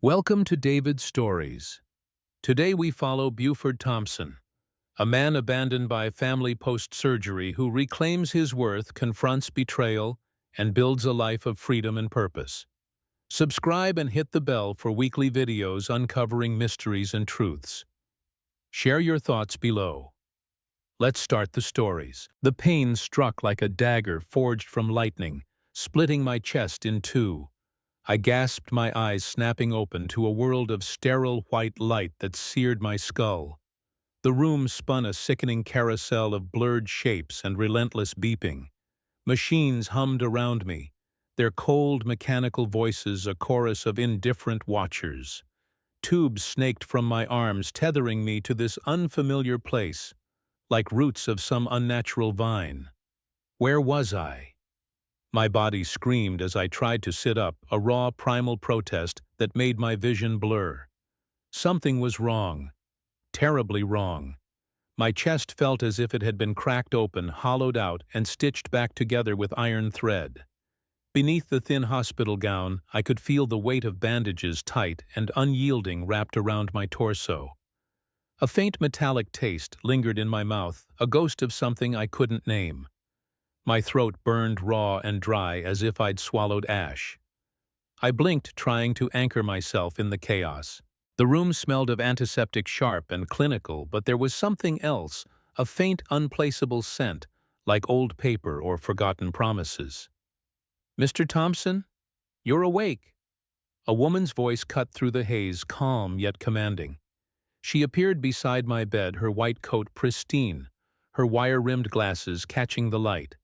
Welcome to David's Stories. Today we follow Buford Thompson, a man abandoned by family post-surgery who reclaims his worth, confronts betrayal, and builds a life of freedom and purpose. Subscribe and hit the bell for weekly videos uncovering mysteries and truths. Share your thoughts below. Let's start the stories. The pain struck like a dagger forged from lightning, splitting my chest in two. I gasped, my eyes snapping open to a world of sterile white light that seared my skull. The room spun a sickening carousel of blurred shapes and relentless beeping. Machines hummed around me, their cold mechanical voices a chorus of indifferent watchers. Tubes snaked from my arms, tethering me to this unfamiliar place, like roots of some unnatural vine. Where was I? My body screamed as I tried to sit up, a raw primal protest that made my vision blur. Something was wrong. Terribly wrong. My chest felt as if it had been cracked open, hollowed out, and stitched back together with iron thread. Beneath the thin hospital gown, I could feel the weight of bandages tight and unyielding wrapped around my torso. A faint metallic taste lingered in my mouth, a ghost of something I couldn't name. My throat burned raw and dry as if I'd swallowed ash. I blinked, trying to anchor myself in the chaos. The room smelled of antiseptic, sharp and clinical, but there was something else, a faint, unplaceable scent, like old paper or forgotten promises. "Mr. Thompson? You're awake." A woman's voice cut through the haze, calm yet commanding. She appeared beside my bed, her white coat pristine, her wire-rimmed glasses catching the light.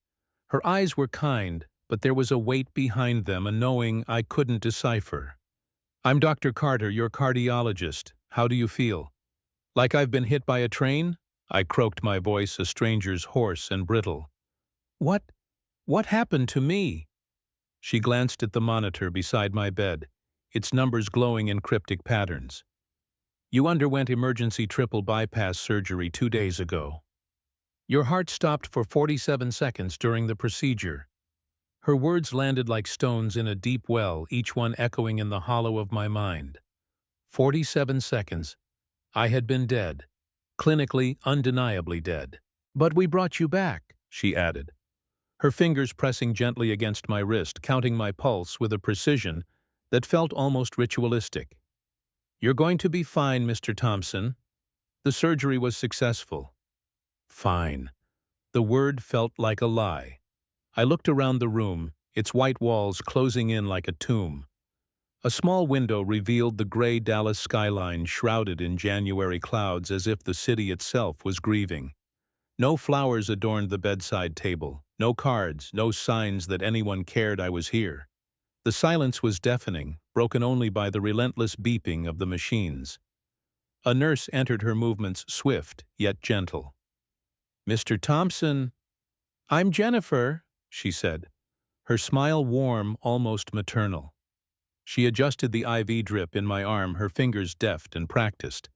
Her eyes were kind, but there was a weight behind them, a knowing I couldn't decipher. "I'm Dr. Carter, your cardiologist. How do you feel?" "Like I've been hit by a train?" I croaked, my voice a stranger's, hoarse and brittle. What happened to me?" She glanced at the monitor beside my bed, its numbers glowing in cryptic patterns. "You underwent emergency triple bypass surgery 2 days ago. Your heart stopped for 47 seconds during the procedure." Her words landed like stones in a deep well, each one echoing in the hollow of my mind. 47 seconds. I had been dead. Clinically, undeniably dead. "But we brought you back," she added, her fingers pressing gently against my wrist, counting my pulse with a precision that felt almost ritualistic. "You're going to be fine, Mr. Thompson. The surgery was successful." Fine. The word felt like a lie. I looked around the room, its white walls closing in like a tomb. A small window revealed the gray Dallas skyline shrouded in January clouds, as if the city itself was grieving. No flowers adorned the bedside table, no cards, no signs that anyone cared I was here. The silence was deafening, broken only by the relentless beeping of the machines. A nurse entered, her movements swift yet gentle. "Mr. Thompson." "I'm Jennifer," she said, her smile warm, almost maternal. She adjusted the IV drip in my arm, her fingers deft and practiced.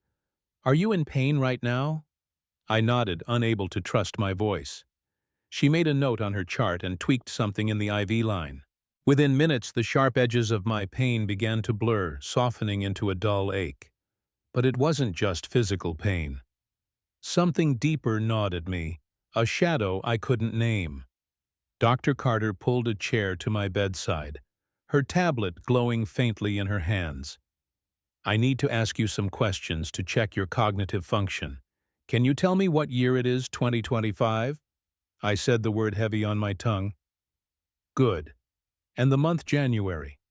"Are you in pain right now?" I nodded, unable to trust my voice. She made a note on her chart and tweaked something in the IV line. Within minutes, the sharp edges of my pain began to blur, softening into a dull ache. But it wasn't just physical pain. Something deeper gnawed at me, a shadow I couldn't name. Dr. Carter pulled a chair to my bedside, her tablet glowing faintly in her hands. "I need to ask you some questions to check your cognitive function. Can you tell me what year it is, 2025? I said, the word heavy on my tongue. "Good. And the month January?"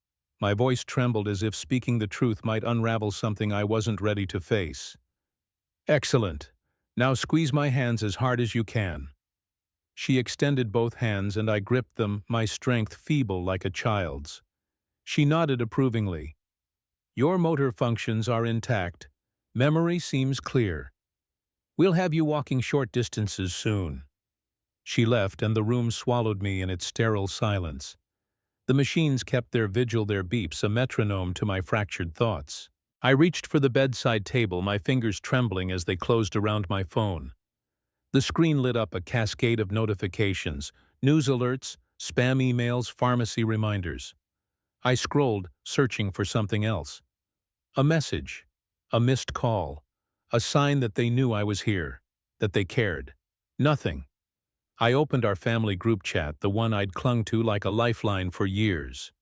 My voice trembled as if speaking the truth might unravel something I wasn't ready to face. "Excellent. Now squeeze my hands as hard as you can." She extended both hands and I gripped them, my strength feeble like a child's. She nodded approvingly. "Your motor functions are intact. Memory seems clear. We'll have you walking short distances soon." She left and the room swallowed me in its sterile silence. The machines kept their vigil, their beeps a metronome to my fractured thoughts. I reached for the bedside table, my fingers trembling as they closed around my phone. The screen lit up, a cascade of notifications, news alerts, spam emails, pharmacy reminders. I scrolled, searching for something else. A message, a missed call, a sign that they knew I was here, that they cared. Nothing. I opened our family group chat, the one I'd clung to like a lifeline for years.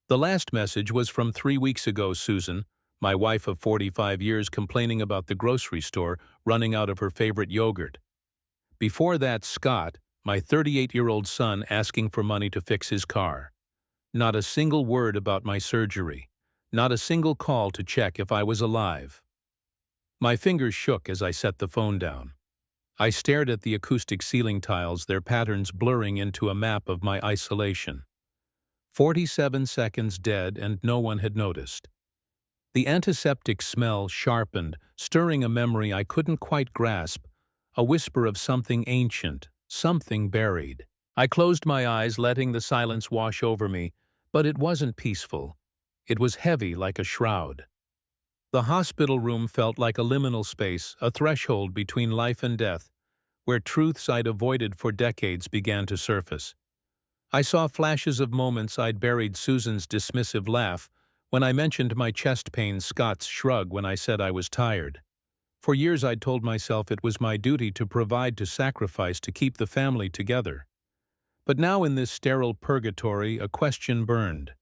The last message was from 3 weeks ago. Susan, my wife of 45 years, complaining about the grocery store running out of her favorite yogurt. Before that, Scott, my 38-year-old son, asking for money to fix his car. Not a single word about my surgery. Not a single call to check if I was alive. My fingers shook as I set the phone down. I stared at the acoustic ceiling tiles, their patterns blurring into a map of my isolation. 47 seconds dead, and no one had noticed. The antiseptic smell sharpened, stirring a memory I couldn't quite grasp, a whisper of something ancient, something buried. I closed my eyes, letting the silence wash over me, but it wasn't peaceful. It was heavy like a shroud. The hospital room felt like a liminal space, a threshold between life and death, where truths I'd avoided for decades began to surface. I saw flashes of moments I'd buried: Susan's dismissive laugh when I mentioned my chest pain, Scott's shrug when I said I was tired. For years I'd told myself it was my duty to provide, to sacrifice, to keep the family together. But now, in this sterile purgatory, a question burned.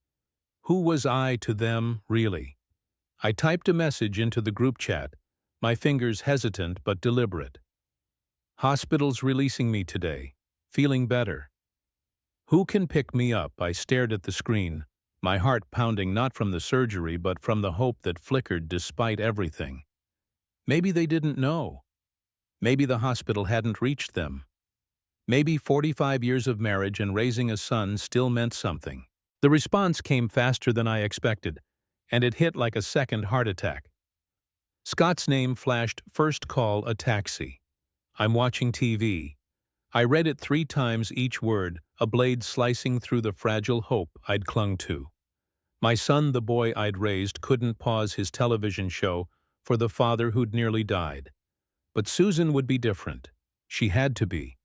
Who was I to them, really? I typed a message into the group chat, my fingers hesitant but deliberate. Hospital's releasing me today. Feeling better. Who can pick me up? I stared at the screen, my heart pounding not from the surgery but from the hope that flickered despite everything. Maybe they didn't know. Maybe the hospital hadn't reached them. Maybe 45 years of marriage and raising a son still meant something. The response came faster than I expected, and it hit like a second heart attack. Scott's name flashed: first call, a taxi. I'm watching TV. I read it 3 times, each word a blade slicing through the fragile hope I'd clung to. My son, the boy I'd raised, couldn't pause his television show for the father who'd nearly died. But Susan would be different. She had to be.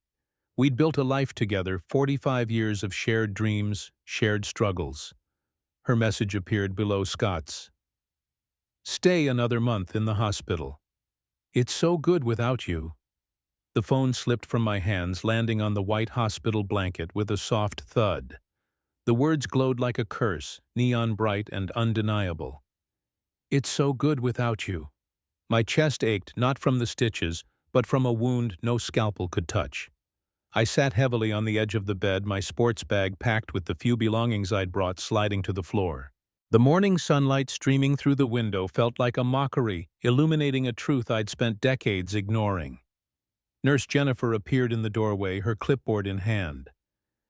We'd built a life together, 45 years of shared dreams, shared struggles. Her message appeared below Scott's. Stay another month in the hospital. It's so good without you. The phone slipped from my hands, landing on the white hospital blanket with a soft thud. The words glowed like a curse, neon bright and undeniable. It's so good without you. My chest ached, not from the stitches, but from a wound no scalpel could touch. I sat heavily on the edge of the bed, my sports bag packed with the few belongings I'd brought sliding to the floor. The morning sunlight streaming through the window felt like a mockery, illuminating a truth I'd spent decades ignoring. Nurse Jennifer appeared in the doorway, her clipboard in hand.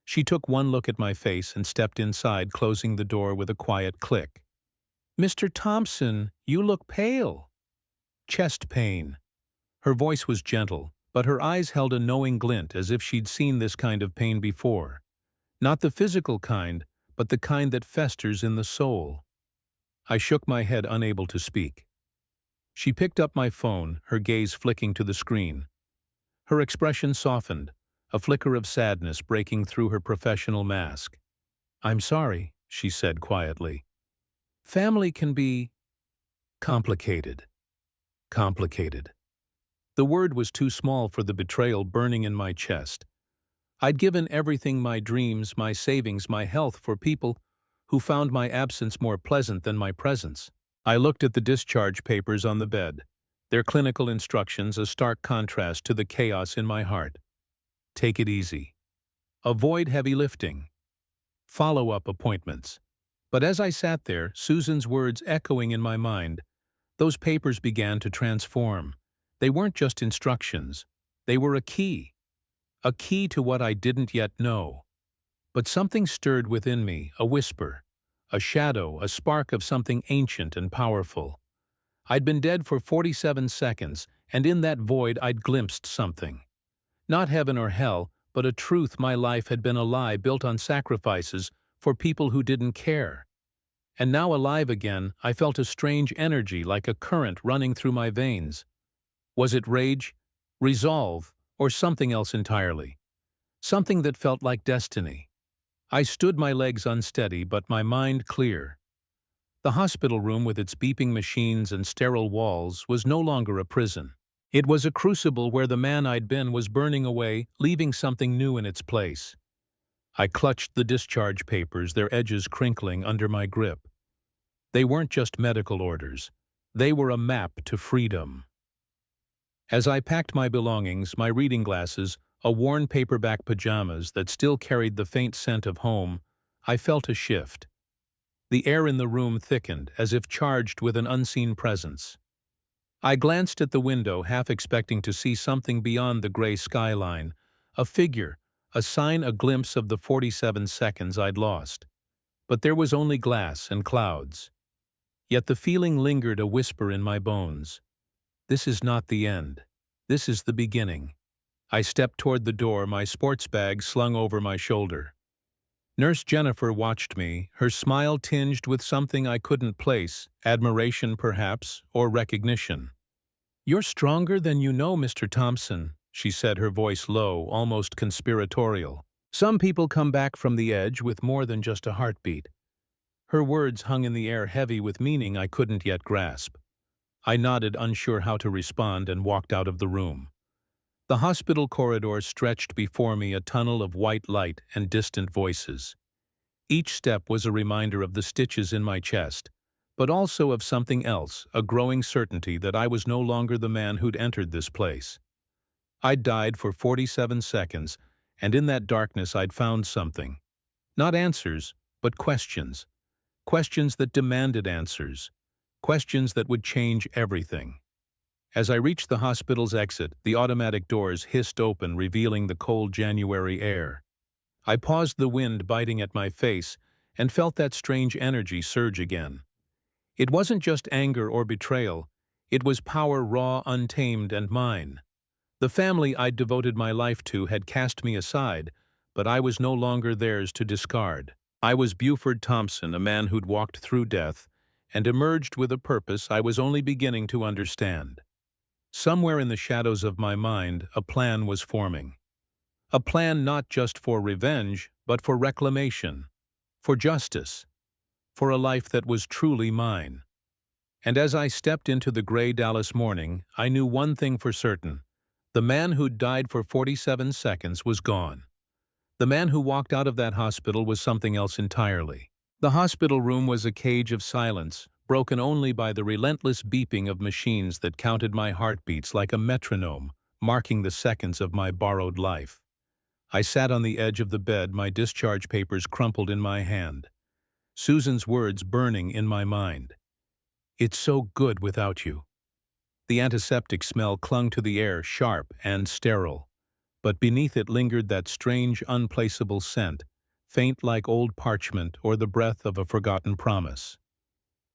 She took one look at my face and stepped inside, closing the door with a quiet click. "Mr. Thompson, you look pale." "Chest pain." Her voice was gentle, but her eyes held a knowing glint, as if she'd seen this kind of pain before. Not the physical kind, but the kind that festers in the soul. I shook my head, unable to speak. She picked up my phone, her gaze flicking to the screen. Her expression softened, a flicker of sadness breaking through her professional mask. "I'm sorry," she said quietly. "Family can be complicated." Complicated. The word was too small for the betrayal burning in my chest. I'd given everything: my dreams, my savings, my health, for people who found my absence more pleasant than my presence. I looked at the discharge papers on the bed, their clinical instructions a stark contrast to the chaos in my heart. Take it easy. Avoid heavy lifting. Follow-up appointments. But as I sat there, Susan's words echoing in my mind, those papers began to transform. They weren't just instructions. They were a key to what I didn't yet know. But something stirred within me, a whisper, a shadow, a spark of something ancient and powerful. I'd been dead for 47 seconds, and in that void I'd glimpsed something. Not heaven or hell, but a truth: my life had been a lie built on sacrifices for people who didn't care. And now, alive again, I felt a strange energy, like a current running through my veins. Was it rage, resolve, or something else entirely? Something that felt like destiny. I stood, my legs unsteady, but my mind clear. The hospital room with its beeping machines and sterile walls was no longer a prison. It was a crucible where the man I'd been was burning away, leaving something new in its place. I clutched the discharge papers, their edges crinkling under my grip. They weren't just medical orders. They were a map to freedom. As I packed my belongings, my reading glasses, a worn paperback pajamas that still carried the faint scent of home, I felt a shift. The air in the room thickened, as if charged with an unseen presence. I glanced at the window, half expecting to see something beyond the gray skyline, a figure, a sign, a glimpse of the 47 seconds I'd lost. But there was only glass and clouds. Yet the feeling lingered, a whisper in my bones. This is not the end. This is the beginning. I stepped toward the door, my sports bag slung over my shoulder. Nurse Jennifer watched me, her smile tinged with something I couldn't place, admiration perhaps, or recognition. "You're stronger than you know, Mr. Thompson," she said, her voice low, almost conspiratorial. "Some people come back from the edge with more than just a heartbeat." Her words hung in the air, heavy with meaning I couldn't yet grasp. I nodded, unsure how to respond, and walked out of the room. The hospital corridor stretched before me, a tunnel of white light and distant voices. Each step was a reminder of the stitches in my chest, but also of something else, a growing certainty that I was no longer the man who'd entered this place. I'd died for 47 seconds, and in that darkness I'd found something. Not answers, but questions. Questions that demanded answers. Questions that would change everything. As I reached the hospital's exit, the automatic doors hissed open, revealing the cold January air. I paused, the wind biting at my face, and felt that strange energy surge again. It wasn't just anger or betrayal. It was power, raw, untamed, and mine. The family I'd devoted my life to had cast me aside, but I was no longer theirs to discard. I was Buford Thompson, a man who'd walked through death and emerged with a purpose I was only beginning to understand. Somewhere in the shadows of my mind, a plan was forming. A plan not just for revenge, but for reclamation, for justice, for a life that was truly mine. And as I stepped into the gray Dallas morning, I knew one thing for certain. The man who'd died for 47 seconds was gone. The man who walked out of that hospital was something else entirely. The hospital room was a cage of silence, broken only by the relentless beeping of machines that counted my heartbeats like a metronome, marking the seconds of my borrowed life. I sat on the edge of the bed, my discharge papers crumpled in my hand. Susan's words burning in my mind. "It's so good without you." The antiseptic smell clung to the air, sharp and sterile. But beneath it lingered that strange, unplaceable scent, faint like old parchment or the breath of a forgotten promise.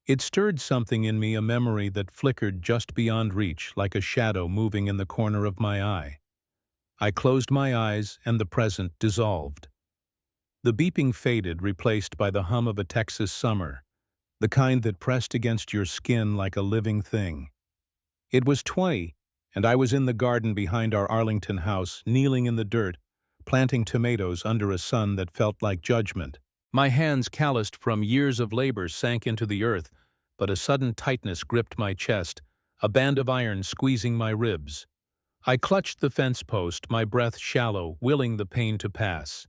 It stirred something in me, a memory that flickered just beyond reach, like a shadow moving in the corner of my eye. I closed my eyes, and the present dissolved. The beeping faded, replaced by the hum of a Texas summer, the kind that pressed against your skin like a living thing. It was 20, and I was in the garden behind our Arlington house, kneeling in the dirt, planting tomatoes under a sun that felt like judgment. My hands, calloused from years of labor, sank into the earth, but a sudden tightness gripped my chest, a band of iron squeezing my ribs. I clutched the fence post, my breath shallow, willing the pain to pass.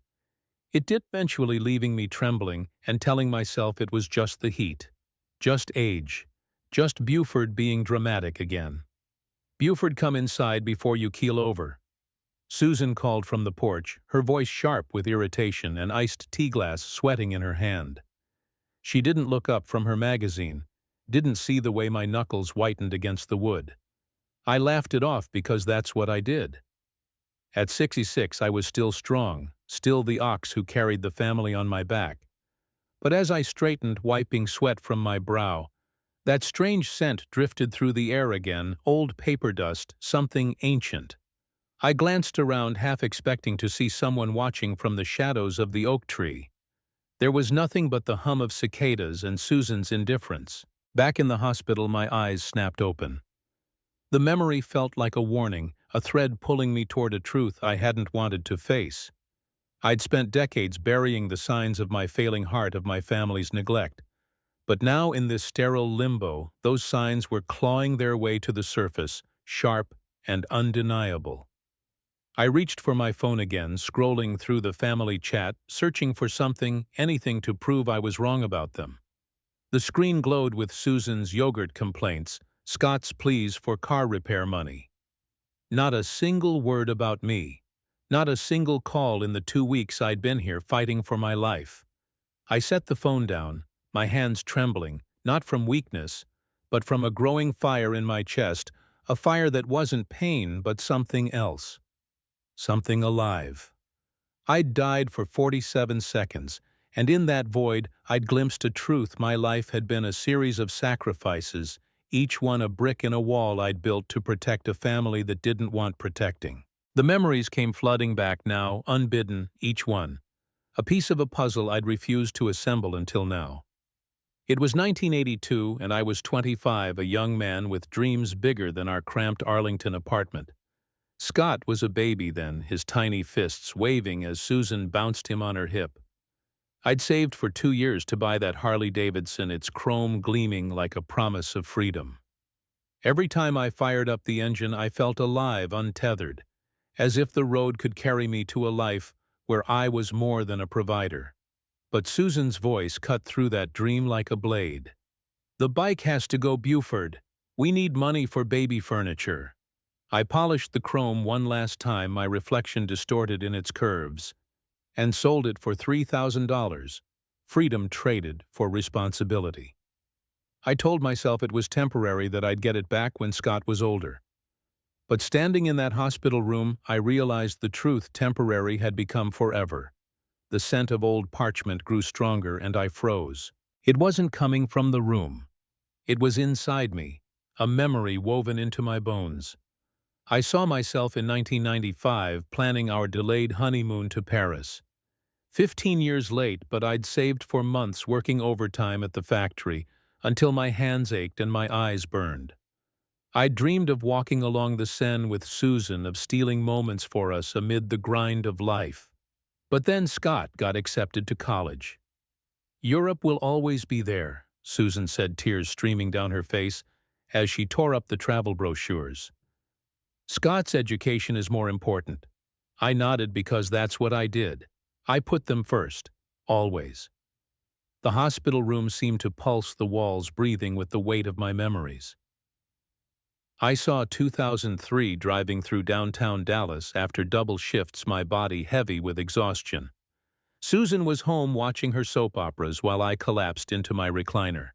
It did, eventually leaving me trembling and telling myself it was just the heat, just age, just Buford being dramatic again. "Buford, come inside before you keel over." Susan called from the porch, her voice sharp with irritation, an iced tea glass sweating in her hand. She didn't look up from her magazine, didn't see the way my knuckles whitened against the wood. I laughed it off because that's what I did. At 66, I was still strong, still the ox who carried the family on my back. But as I straightened, wiping sweat from my brow, that strange scent drifted through the air again, old paper dust, something ancient. I glanced around, half expecting to see someone watching from the shadows of the oak tree. There was nothing but the hum of cicadas and Susan's indifference. Back in the hospital, my eyes snapped open. The memory felt like a warning, a thread pulling me toward a truth I hadn't wanted to face. I'd spent decades burying the signs of my failing heart, of my family's neglect. But now in this sterile limbo, those signs were clawing their way to the surface, sharp and undeniable. I reached for my phone again, scrolling through the family chat, searching for something, anything to prove I was wrong about them. The screen glowed with Susan's yogurt complaints, Scott's pleas for car repair money. Not a single word about me. Not a single call in the 2 weeks I'd been here fighting for my life. I set the phone down, my hands trembling, not from weakness, but from a growing fire in my chest, a fire that wasn't pain but something else. Something alive. I'd died for 47 seconds, and in that void I'd glimpsed a truth my life had been a series of sacrifices, each one a brick in a wall I'd built to protect a family that didn't want protecting. The memories came flooding back now, unbidden, each one. A piece of a puzzle I'd refused to assemble until now. It was 1982, and I was 25, a young man with dreams bigger than our cramped Arlington apartment. Scott was a baby then, his tiny fists waving as Susan bounced him on her hip. I'd saved for 2 years to buy that Harley-Davidson, its chrome gleaming like a promise of freedom. Every time I fired up the engine, I felt alive, untethered, as if the road could carry me to a life where I was more than a provider. But Susan's voice cut through that dream like a blade. "The bike has to go, Buford. We need money for baby furniture." I polished the chrome one last time, my reflection distorted in its curves, and sold it for $3,000, freedom traded for responsibility. I told myself it was temporary, that I'd get it back when Scott was older. But standing in that hospital room, I realized the truth: temporary had become forever. The scent of old parchment grew stronger, and I froze. It wasn't coming from the room. It was inside me, a memory woven into my bones. I saw myself in 1995 planning our delayed honeymoon to Paris. 15 years late, but I'd saved for months, working overtime at the factory until my hands ached and my eyes burned. I dreamed of walking along the Seine with Susan, of stealing moments for us amid the grind of life. But then Scott got accepted to college. "Europe will always be there," Susan said, tears streaming down her face as she tore up the travel brochures. "Scott's education is more important." I nodded, because that's what I did. I put them first, always. The hospital room seemed to pulse, the walls breathing with the weight of my memories. I saw 2003 driving through downtown Dallas after double shifts, my body heavy with exhaustion. Susan was home watching her soap operas while I collapsed into my recliner.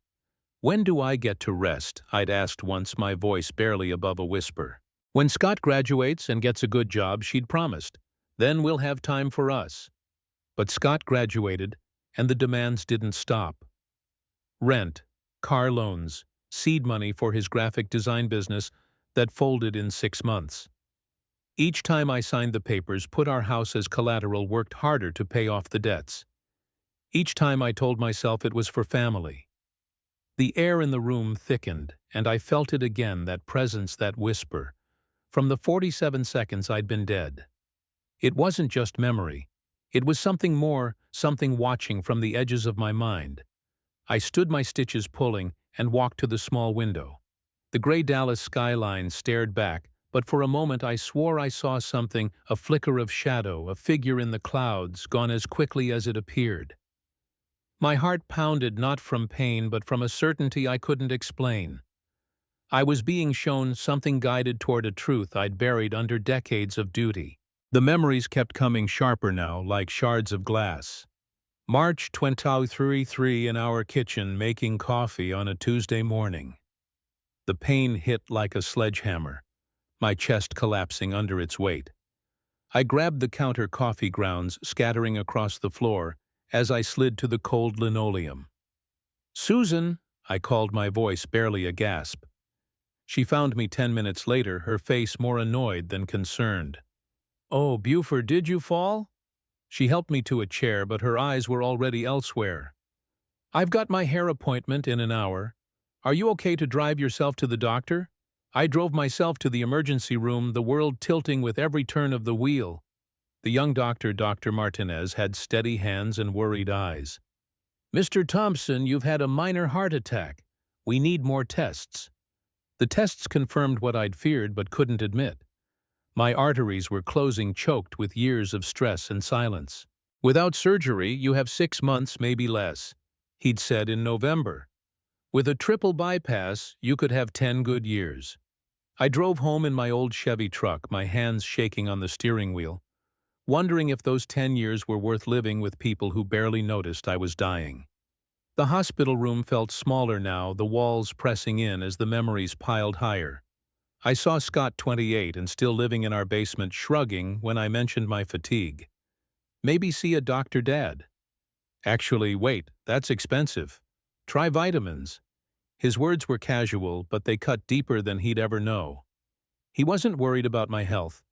"When do I get to rest?" I'd asked once, my voice barely above a whisper. "When Scott graduates and gets a good job," she'd promised. "Then we'll have time for us." But Scott graduated, and the demands didn't stop. Rent, car loans, seed money for his graphic design business that folded in 6 months. Each time I signed the papers, put our house as collateral, worked harder to pay off the debts. Each time I told myself it was for family. The air in the room thickened, and I felt it again, that presence, that whisper, from the 47 seconds I'd been dead. It wasn't just memory. It was something more, something watching from the edges of my mind. I stood, my stitches pulling, and walked to the small window. The gray Dallas skyline stared back, but for a moment I swore I saw something, a flicker of shadow, a figure in the clouds, gone as quickly as it appeared. My heart pounded, not from pain, but from a certainty I couldn't explain. I was being shown something, guided toward a truth I'd buried under decades of duty. The memories kept coming sharper now, like shards of glass. March 23, in our kitchen, making coffee on a Tuesday morning. The pain hit like a sledgehammer, my chest collapsing under its weight. I grabbed the counter, coffee grounds scattering across the floor as I slid to the cold linoleum. "Susan," I called, my voice barely a gasp. She found me 10 minutes later, her face more annoyed than concerned. "Oh, Buford, did you fall?" She helped me to a chair, but her eyes were already elsewhere. "I've got my hair appointment in an hour. Are you okay to drive yourself to the doctor?" I drove myself to the emergency room, the world tilting with every turn of the wheel. The young doctor, Dr. Martinez, had steady hands and worried eyes. "Mr. Thompson, you've had a minor heart attack. We need more tests." The tests confirmed what I'd feared but couldn't admit. My arteries were closing, choked with years of stress and silence. "Without surgery, you have 6 months, maybe less," he'd said in November. "With a triple bypass, you could have 10 good years." I drove home in my old Chevy truck, my hands shaking on the steering wheel, wondering if those 10 years were worth living with people who barely noticed I was dying. The hospital room felt smaller now, the walls pressing in as the memories piled higher. I saw Scott, 28 and still living in our basement, shrugging when I mentioned my fatigue. "Maybe see a doctor, Dad." "Actually, wait, that's expensive. Try vitamins." His words were casual, but they cut deeper than he'd ever know. He wasn't worried about my health.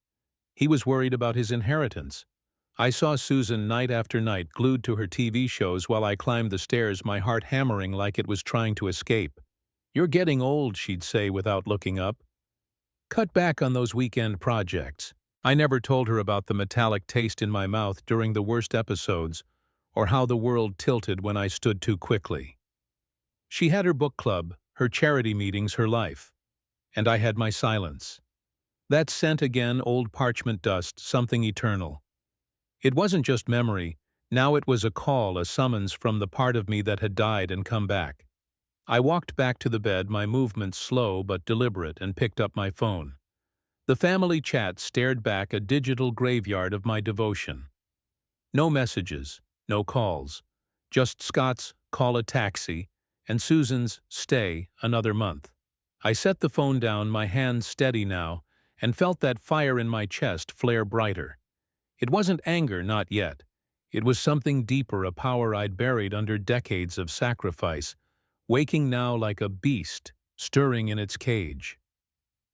He was worried about his inheritance. I saw Susan night after night, glued to her TV shows while I climbed the stairs, my heart hammering like it was trying to escape. "You're getting old," she'd say without looking up. "Cut back on those weekend projects." I never told her about the metallic taste in my mouth during the worst episodes, or how the world tilted when I stood too quickly. She had her book club, her charity meetings, her life. And I had my silence. That scent again, old parchment dust, something eternal. It wasn't just memory, now it was a call, a summons from the part of me that had died and come back. I walked back to the bed, my movements slow but deliberate, and picked up my phone. The family chat stared back, a digital graveyard of my devotion. No messages, no calls. Just Scott's "call a taxi" and Susan's "stay another month." I set the phone down, my hands steady now, and felt that fire in my chest flare brighter. It wasn't anger, not yet. It was something deeper, a power I'd buried under decades of sacrifice, waking now like a beast, stirring in its cage.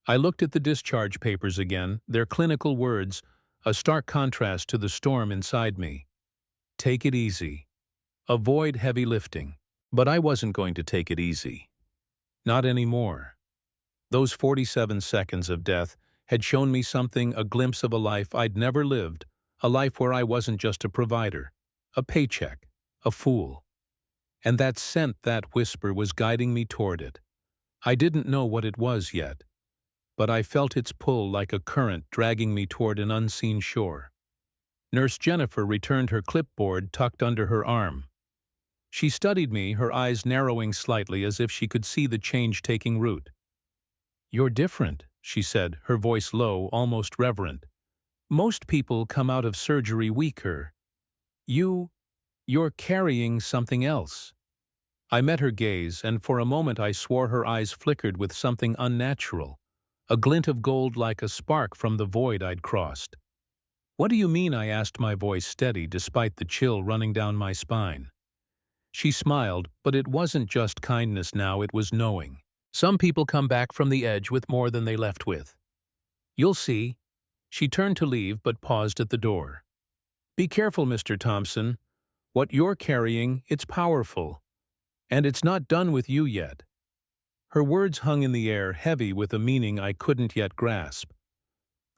I looked at the discharge papers again, their clinical words, a stark contrast to the storm inside me. Take it easy. Avoid heavy lifting. But I wasn't going to take it easy. Not anymore. Those 47 seconds of death had shown me something, a glimpse of a life I'd never lived, a life where I wasn't just a provider, a paycheck, a fool. And that scent, that whisper, was guiding me toward it. I didn't know what it was yet, but I felt its pull like a current dragging me toward an unseen shore. Nurse Jennifer returned her clipboard tucked under her arm. She studied me, her eyes narrowing slightly as if she could see the change taking root. "You're different," she said, her voice low, almost reverent. "Most people come out of surgery weaker. You're carrying something else." I met her gaze, and for a moment I swore her eyes flickered with something unnatural, a glint of gold like a spark from the void I'd crossed. "What do you mean?" I asked, my voice steady despite the chill running down my spine. She smiled, but it wasn't just kindness now, it was knowing. "Some people come back from the edge with more than they left with. You'll see." She turned to leave, but paused at the door. "Be careful, Mr. Thompson. What you're carrying, it's powerful. And it's not done with you yet." Her words hung in the air, heavy with a meaning I couldn't yet grasp.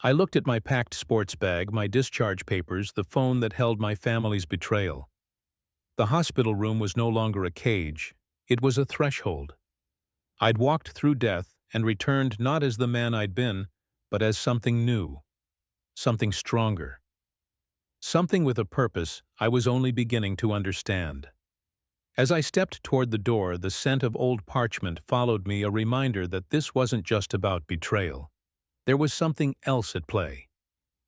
I looked at my packed sports bag, my discharge papers, the phone that held my family's betrayal. The hospital room was no longer a cage. It was a threshold. I'd walked through death and returned not as the man I'd been, but as something new, something stronger, something with a purpose I was only beginning to understand. As I stepped toward the door, the scent of old parchment followed me, a reminder that this wasn't just about betrayal. There was something else at play,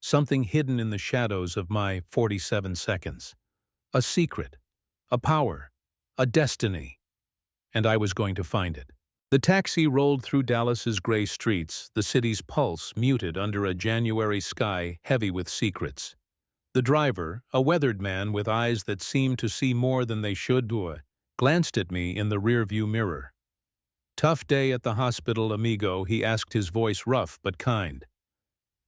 something hidden in the shadows of my 47 seconds. A secret, a power, a destiny. And I was going to find it. The taxi rolled through Dallas's gray streets, the city's pulse muted under a January sky heavy with secrets. The driver, a weathered man with eyes that seemed to see more than they should, glanced at me in the rearview mirror. "Tough day at the hospital, amigo," he asked, his voice rough but kind.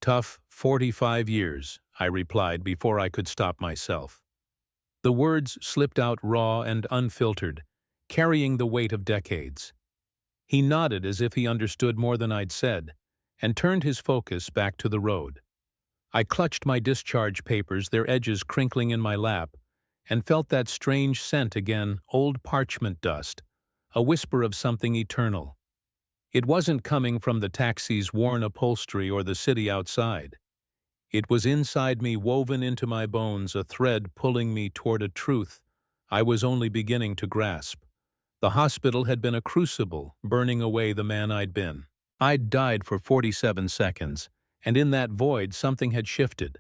"Tough 45 years," I replied before I could stop myself. The words slipped out raw and unfiltered, carrying the weight of decades. He nodded as if he understood more than I'd said, and turned his focus back to the road. I clutched my discharge papers, their edges crinkling in my lap, and felt that strange scent again, old parchment dust, a whisper of something eternal. It wasn't coming from the taxi's worn upholstery or the city outside. It was inside me, woven into my bones, a thread pulling me toward a truth I was only beginning to grasp. The hospital had been a crucible, burning away the man I'd been. I'd died for 47 seconds, and in that void something had shifted.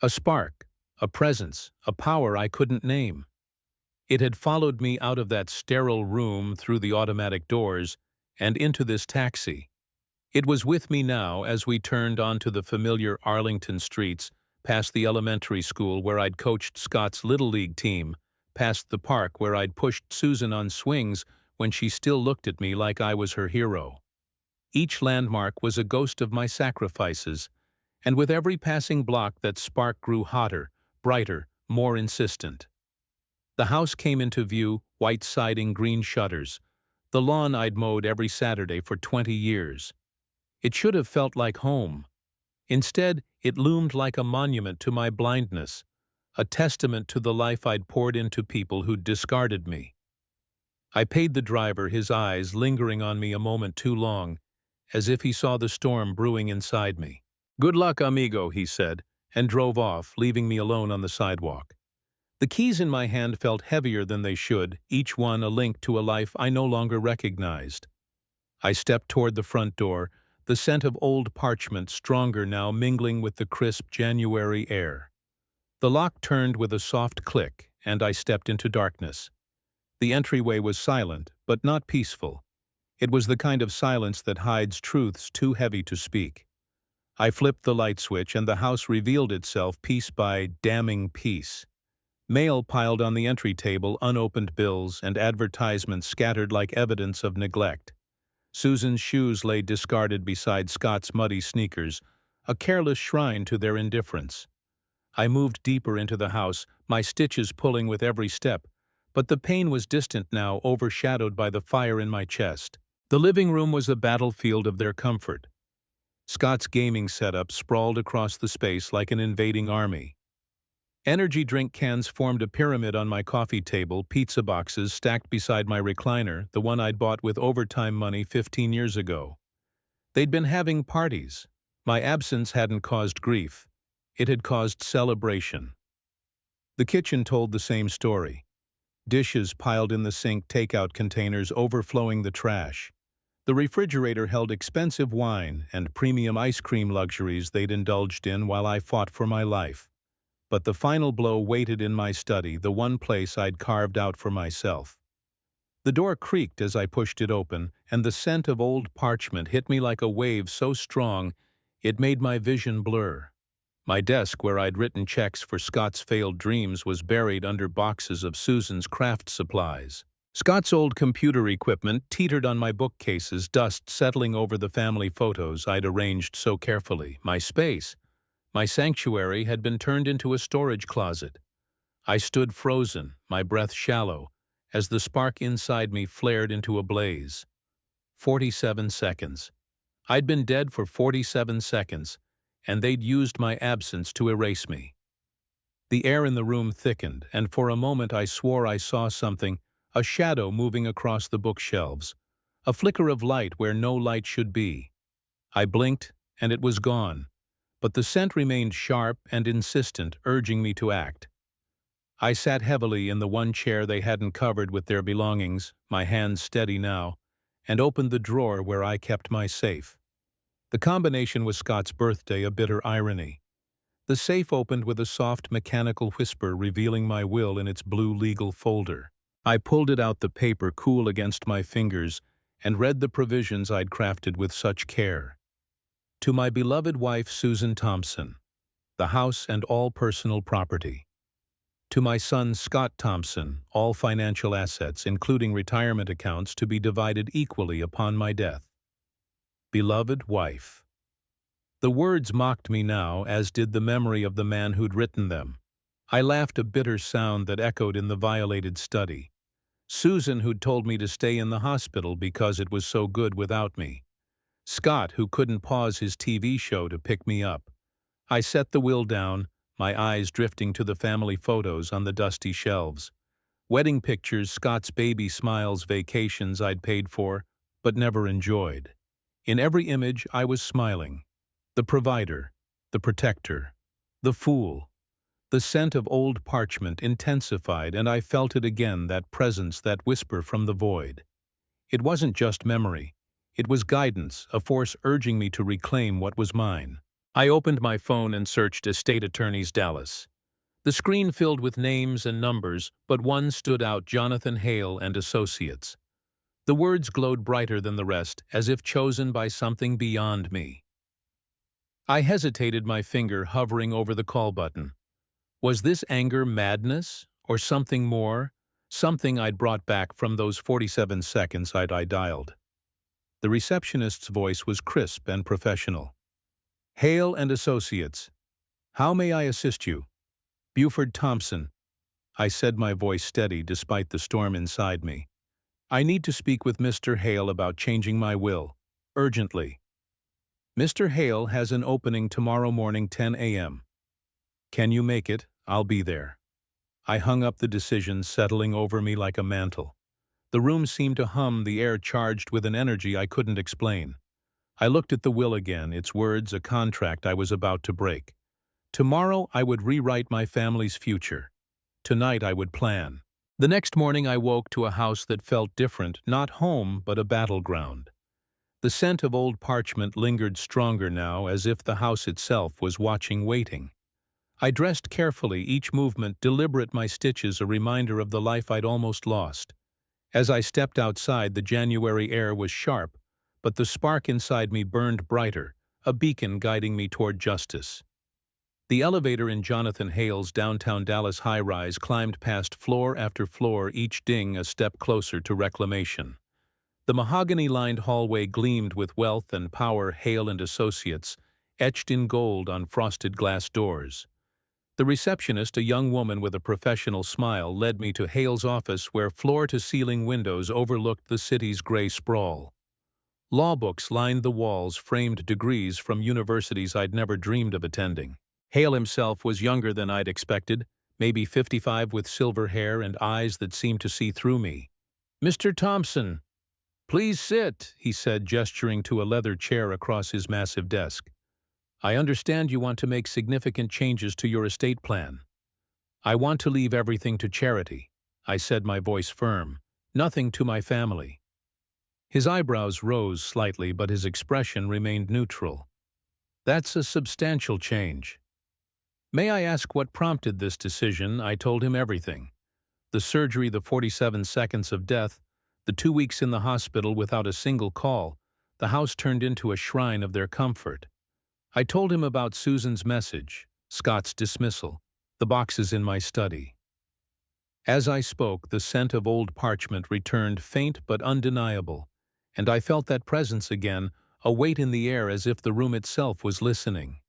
A spark, a presence, a power I couldn't name. It had followed me out of that sterile room, through the automatic doors, and into this taxi. It was with me now as we turned onto the familiar Arlington streets, past the elementary school where I'd coached Scott's Little League team, past the park where I'd pushed Susan on swings when she still looked at me like I was her hero. Each landmark was a ghost of my sacrifices, and with every passing block that spark grew hotter, brighter, more insistent. The house came into view, white siding, green shutters, the lawn I'd mowed every Saturday for 20 years. It should have felt like home. Instead, it loomed like a monument to my blindness, a testament to the life I'd poured into people who'd discarded me. I paid the driver, his eyes lingering on me a moment too long, as if he saw the storm brewing inside me. "Good luck, amigo," he said, and drove off, leaving me alone on the sidewalk. The keys in my hand felt heavier than they should, each one a link to a life I no longer recognized. I stepped toward the front door, the scent of old parchment stronger now, mingling with the crisp January air. The lock turned with a soft click, and I stepped into darkness. The entryway was silent, but not peaceful. It was the kind of silence that hides truths too heavy to speak. I flipped the light switch, and the house revealed itself piece by damning piece. Mail piled on the entry table, unopened bills, and advertisements scattered like evidence of neglect. Susan's shoes lay discarded beside Scott's muddy sneakers, a careless shrine to their indifference. I moved deeper into the house, my stitches pulling with every step, but the pain was distant now, overshadowed by the fire in my chest. The living room was a battlefield of their comfort. Scott's gaming setup sprawled across the space like an invading army. Energy drink cans formed a pyramid on my coffee table, pizza boxes stacked beside my recliner, the one I'd bought with overtime money 15 years ago. They'd been having parties. My absence hadn't caused grief. It had caused celebration. The kitchen told the same story. Dishes piled in the sink, takeout containers overflowing the trash. The refrigerator held expensive wine and premium ice cream luxuries they'd indulged in while I fought for my life. But the final blow waited in my study, the one place I'd carved out for myself. The door creaked as I pushed it open, and the scent of old parchment hit me like a wave so strong it made my vision blur. My desk, where I'd written checks for Scott's failed dreams, was buried under boxes of Susan's craft supplies. Scott's old computer equipment teetered on my bookcases, dust settling over the family photos I'd arranged so carefully. My space, my sanctuary, had been turned into a storage closet. I stood frozen, my breath shallow, as the spark inside me flared into a blaze. 47 seconds. I'd been dead for 47 seconds, and they'd used my absence to erase me. The air in the room thickened, and for a moment I swore I saw something, a shadow moving across the bookshelves, a flicker of light where no light should be. I blinked, and it was gone, but the scent remained sharp and insistent, urging me to act. I sat heavily in the one chair they hadn't covered with their belongings, my hands steady now, and opened the drawer where I kept my safe. The combination was Scott's birthday, a bitter irony. The safe opened with a soft mechanical whisper, revealing my will in its blue legal folder. I pulled it out, the paper cool against my fingers, and read the provisions I'd crafted with such care. To my beloved wife, Susan Thompson, the house and all personal property. To my son, Scott Thompson, all financial assets, including retirement accounts, to be divided equally upon my death. Beloved wife. The words mocked me now, as did the memory of the man who'd written them. I laughed, a bitter sound that echoed in the violated study. Susan, who'd told me to stay in the hospital because it was so good without me. Scott, who couldn't pause his TV show to pick me up. I set the will down, my eyes drifting to the family photos on the dusty shelves. Wedding pictures, Scott's baby smiles, vacations I'd paid for, but never enjoyed. In every image, I was smiling. The provider, the protector, the fool. The scent of old parchment intensified, and I felt it again, that presence, that whisper from the void. It wasn't just memory. It was guidance, a force urging me to reclaim what was mine. I opened my phone and searched Estate Attorneys Dallas. The screen filled with names and numbers, but one stood out: Jonathan Hale and Associates. The words glowed brighter than the rest, as if chosen by something beyond me. I hesitated, my finger hovering over the call button. Was this anger, madness, or something more? Something I'd brought back from those 47 seconds I dialed. The receptionist's voice was crisp and professional. Hale and Associates. How may I assist you? Buford Thompson. I said, my voice steady despite the storm inside me. I need to speak with Mr. Hale about changing my will. Urgently. Mr. Hale has an opening tomorrow morning, 10 a.m. Can you make it? I'll be there. I hung up the decision, settling over me like a mantle. The room seemed to hum, the air charged with an energy I couldn't explain. I looked at the will again, its words a contract I was about to break. Tomorrow I would rewrite my family's future. Tonight I would plan. The next morning I woke to a house that felt different, not home, but a battleground. The scent of old parchment lingered stronger now, as if the house itself was watching, waiting. I dressed carefully, each movement deliberate, my stitches a reminder of the life I'd almost lost. As I stepped outside, the January air was sharp, but the spark inside me burned brighter, a beacon guiding me toward justice. The elevator in Jonathan Hale's downtown Dallas high-rise climbed past floor after floor, each ding a step closer to reclamation. The mahogany-lined hallway gleamed with wealth and power, Hale and Associates, etched in gold on frosted glass doors. The receptionist, a young woman with a professional smile, led me to Hale's office, where floor-to-ceiling windows overlooked the city's gray sprawl. Law books lined the walls, framed degrees from universities I'd never dreamed of attending. Hale himself was younger than I'd expected, maybe 55, with silver hair and eyes that seemed to see through me. "Mr. Thompson, please sit," he said, gesturing to a leather chair across his massive desk. "I understand you want to make significant changes to your estate plan." "I want to leave everything to charity," I said, my voice firm. "Nothing to my family." His eyebrows rose slightly, but his expression remained neutral. "That's a substantial change." "May I ask what prompted this decision?" I told him everything. The surgery, the 47 seconds of death, the 2 weeks in the hospital without a single call. The house turned into a shrine of their comfort. I told him about Susan's message, Scott's dismissal, the boxes in my study. As I spoke, the scent of old parchment returned, faint but undeniable, and I felt that presence again, a weight in the air, as if the room itself was listening.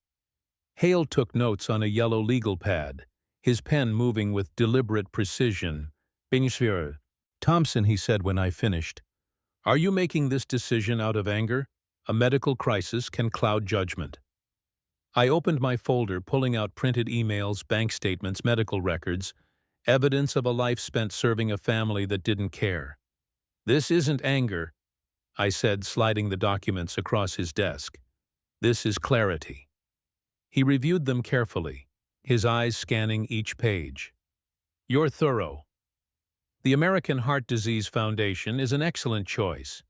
Hale took notes on a yellow legal pad, his pen moving with deliberate precision. "Betrayal. Thompson," he said when I finished, "are you making this decision out of anger? A medical crisis can cloud judgment." I opened my folder, pulling out printed emails, bank statements, medical records, evidence of a life spent serving a family that didn't care. "This isn't anger," I said, sliding the documents across his desk. "This is clarity." He reviewed them carefully, his eyes scanning each page. "You're thorough. The American Heart Disease Foundation is an excellent choice.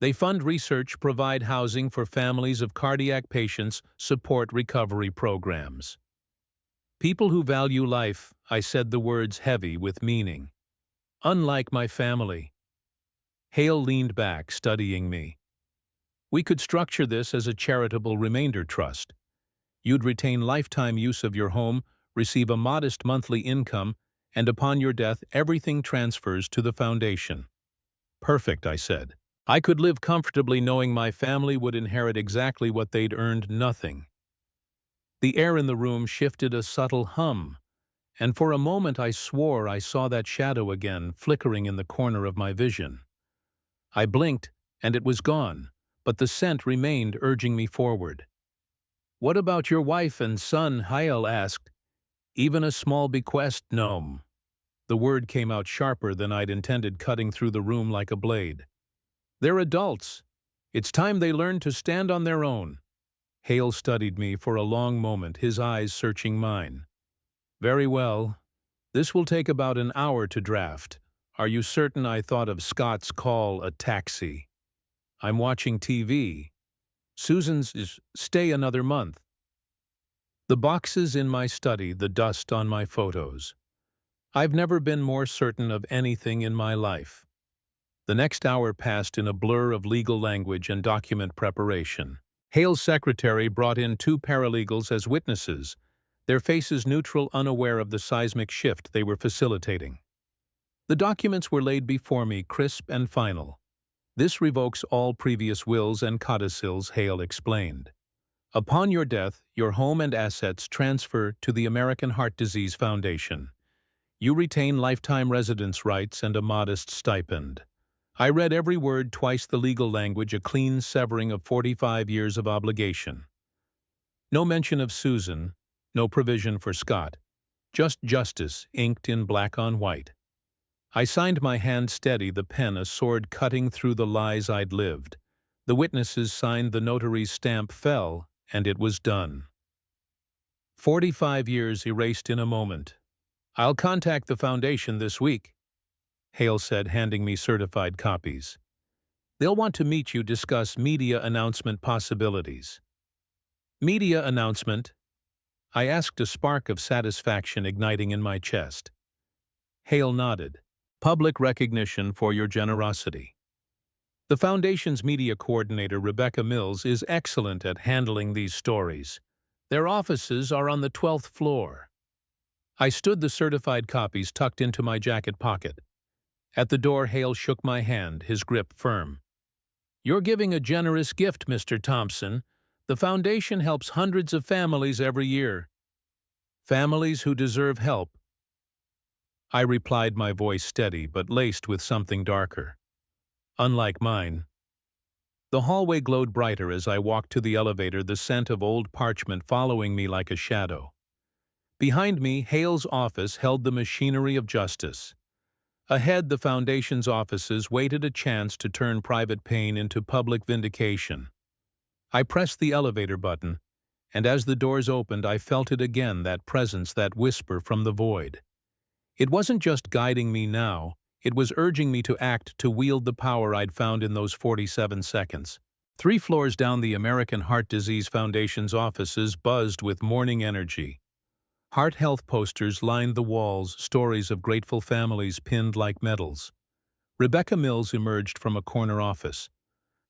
They fund research, provide housing for families of cardiac patients, support recovery programs. People who value life," I said, the words heavy with meaning. "Unlike my family." Hale leaned back, studying me. "We could structure this as a charitable remainder trust. You'd retain lifetime use of your home, receive a modest monthly income, and upon your death, everything transfers to the foundation." "Perfect," I said. I could live comfortably knowing my family would inherit exactly what they'd earned, nothing. The air in the room shifted, a subtle hum, and for a moment I swore I saw that shadow again, flickering in the corner of my vision. I blinked, and it was gone, but the scent remained, urging me forward. "What about your wife and son?" Hale asked, Even a small bequest, no. The word came out sharper than I'd intended, cutting through the room like a blade. They're adults. It's time they learned to stand on their own. Hale studied me for a long moment, his eyes searching mine. Very well. This will take about an hour to draft. Are you certain? I thought of Scott's call a taxi. I'm watching TV. Susan's is stay another month. The boxes in my study, the dust on my photos. I've never been more certain of anything in my life. The next hour passed in a blur of legal language and document preparation. Hale's secretary brought in 2 paralegals as witnesses, their faces neutral, unaware of the seismic shift they were facilitating. The documents were laid before me, crisp and final. This revokes all previous wills and codicils, Hale explained. Upon your death, your home and assets transfer to the American Heart Disease Foundation. You retain lifetime residence rights and a modest stipend. I read every word, twice the legal language, a clean severing of 45 years of obligation. No mention of Susan, no provision for Scott. Just justice, inked in black on white. I signed, my hand steady, the pen a sword cutting through the lies I'd lived. The witnesses signed, the notary's stamp fell, and it was done. 45 years erased in a moment. I'll contact the foundation this week, Hale said, handing me certified copies. They'll want to meet you, discuss media announcement possibilities. Media announcement? I asked, a spark of satisfaction igniting in my chest. Hale nodded. Public recognition for your generosity. The Foundation's media coordinator, Rebecca Mills, is excellent at handling these stories. Their offices are on the 12th floor. I stood, the certified copies tucked into my jacket pocket. At the door, Hale shook my hand, his grip firm. You're giving a generous gift, Mr. Thompson. The Foundation helps hundreds of families every year. Families who deserve help. I replied, my voice steady but laced with something darker. Unlike mine. The hallway glowed brighter as I walked to the elevator, the scent of old parchment following me like a shadow. Behind me, Hale's office held the machinery of justice. Ahead, the Foundation's offices waited a chance to turn private pain into public vindication. I pressed the elevator button, and as the doors opened, I felt it again, that presence, that whisper from the void. It wasn't just guiding me now, it was urging me to act, to wield the power I'd found in those 47 seconds. 3 floors down, the American Heart Disease Foundation's offices buzzed with morning energy. Heart health posters lined the walls, stories of grateful families pinned like medals. Rebecca Mills emerged from a corner office,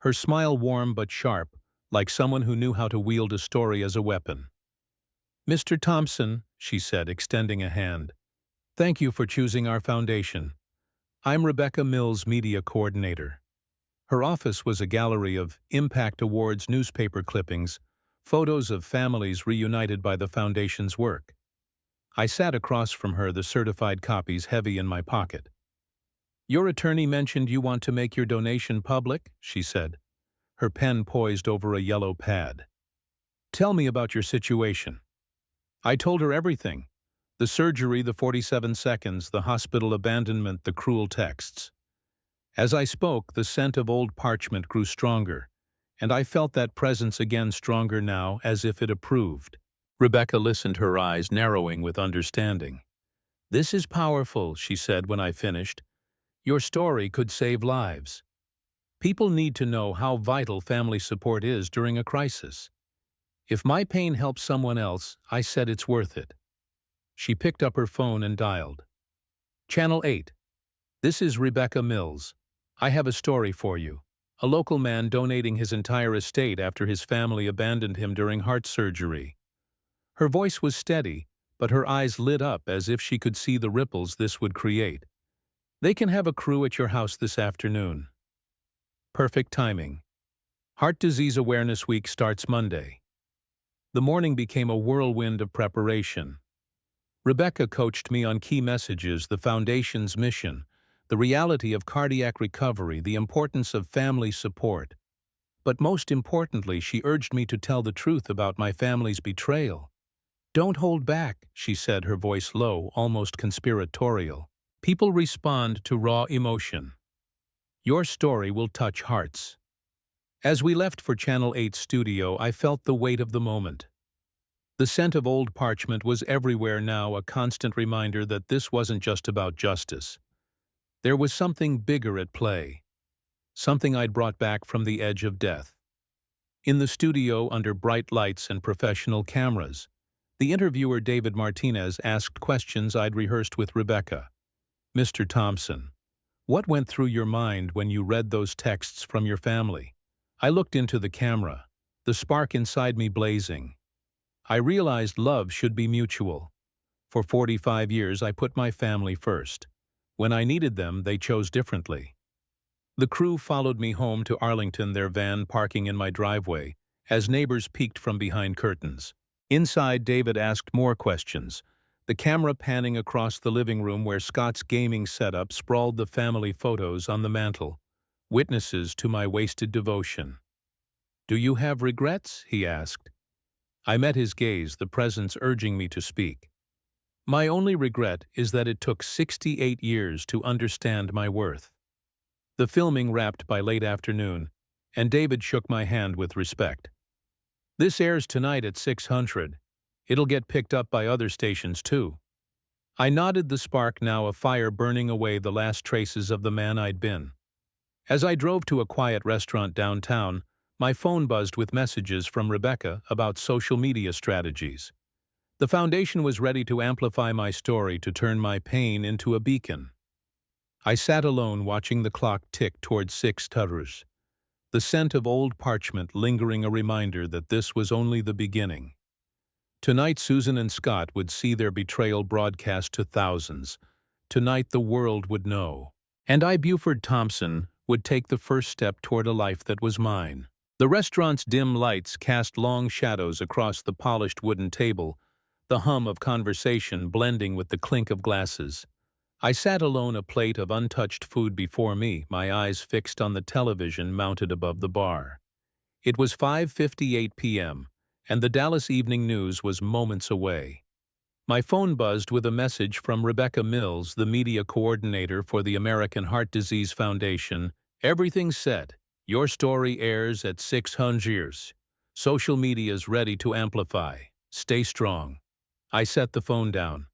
her smile warm but sharp, like someone who knew how to wield a story as a weapon. Mr. Thompson, she said, extending a hand. Thank you for choosing our foundation. I'm Rebecca Mills, media coordinator. Her office was a gallery of Impact Awards newspaper clippings, photos of families reunited by the foundation's work. I sat across from her, the certified copies heavy in my pocket. Your attorney mentioned you want to make your donation public, she said, her pen poised over a yellow pad. Tell me about your situation. I told her everything. The surgery, the 47 seconds, the hospital abandonment, the cruel texts. As I spoke, the scent of old parchment grew stronger, and I felt that presence again, stronger now, as if it approved. Rebecca listened, her eyes narrowing with understanding. This is powerful, she said when I finished. Your story could save lives. People need to know how vital family support is during a crisis. If my pain helps someone else, I said it's worth it. She picked up her phone and dialed. Channel 8. This is Rebecca Mills. I have a story for you. A local man donating his entire estate after his family abandoned him during heart surgery. Her voice was steady, but her eyes lit up as if she could see the ripples this would create. They can have a crew at your house this afternoon. Perfect timing. Heart Disease Awareness Week starts Monday. The morning became a whirlwind of preparation. Rebecca coached me on key messages, the Foundation's mission, the reality of cardiac recovery, the importance of family support. But most importantly, she urged me to tell the truth about my family's betrayal. "Don't hold back," she said, her voice low, almost conspiratorial. "People respond to raw emotion. Your story will touch hearts." As we left for Channel 8's studio, I felt the weight of the moment. The scent of old parchment was everywhere now, a constant reminder that this wasn't just about justice. There was something bigger at play, something I'd brought back from the edge of death. In the studio, under bright lights and professional cameras, the interviewer David Martinez asked questions I'd rehearsed with Rebecca. "Mr. Thompson, what went through your mind when you read those texts from your family?" I looked into the camera, the spark inside me blazing. I realized love should be mutual. For 45 years, I put my family first. When I needed them, they chose differently. The crew followed me home to Arlington, their van parking in my driveway, as neighbors peeked from behind curtains. Inside, David asked more questions, the camera panning across the living room where Scott's gaming setup sprawled the family photos on the mantel, witnesses to my wasted devotion. "Do you have regrets?" he asked. I met his gaze, the presence urging me to speak. "My only regret is that it took 68 years to understand my worth." The filming wrapped by late afternoon, and David shook my hand with respect. "This airs tonight at 600. It'll get picked up by other stations too." I nodded, the spark now a fire burning away the last traces of the man I'd been. As I drove to a quiet restaurant downtown, my phone buzzed with messages from Rebecca about social media strategies. The foundation was ready to amplify my story, to turn my pain into a beacon. I sat alone watching the clock tick toward 6:00, the scent of old parchment lingering, a reminder that this was only the beginning. Tonight Susan and Scott would see their betrayal broadcast to thousands. Tonight the world would know. And I, Buford Thompson, would take the first step toward a life that was mine. The restaurant's dim lights cast long shadows across the polished wooden table, the hum of conversation blending with the clink of glasses. I sat alone, a plate of untouched food before me, my eyes fixed on the television mounted above the bar. It was 5:58 p.m., and the Dallas Evening News was moments away. My phone buzzed with a message from Rebecca Mills, the media coordinator for the American Heart Disease Foundation. "Everything's set. Your story airs at 600. Social media's ready to amplify. Stay strong." I set the phone down.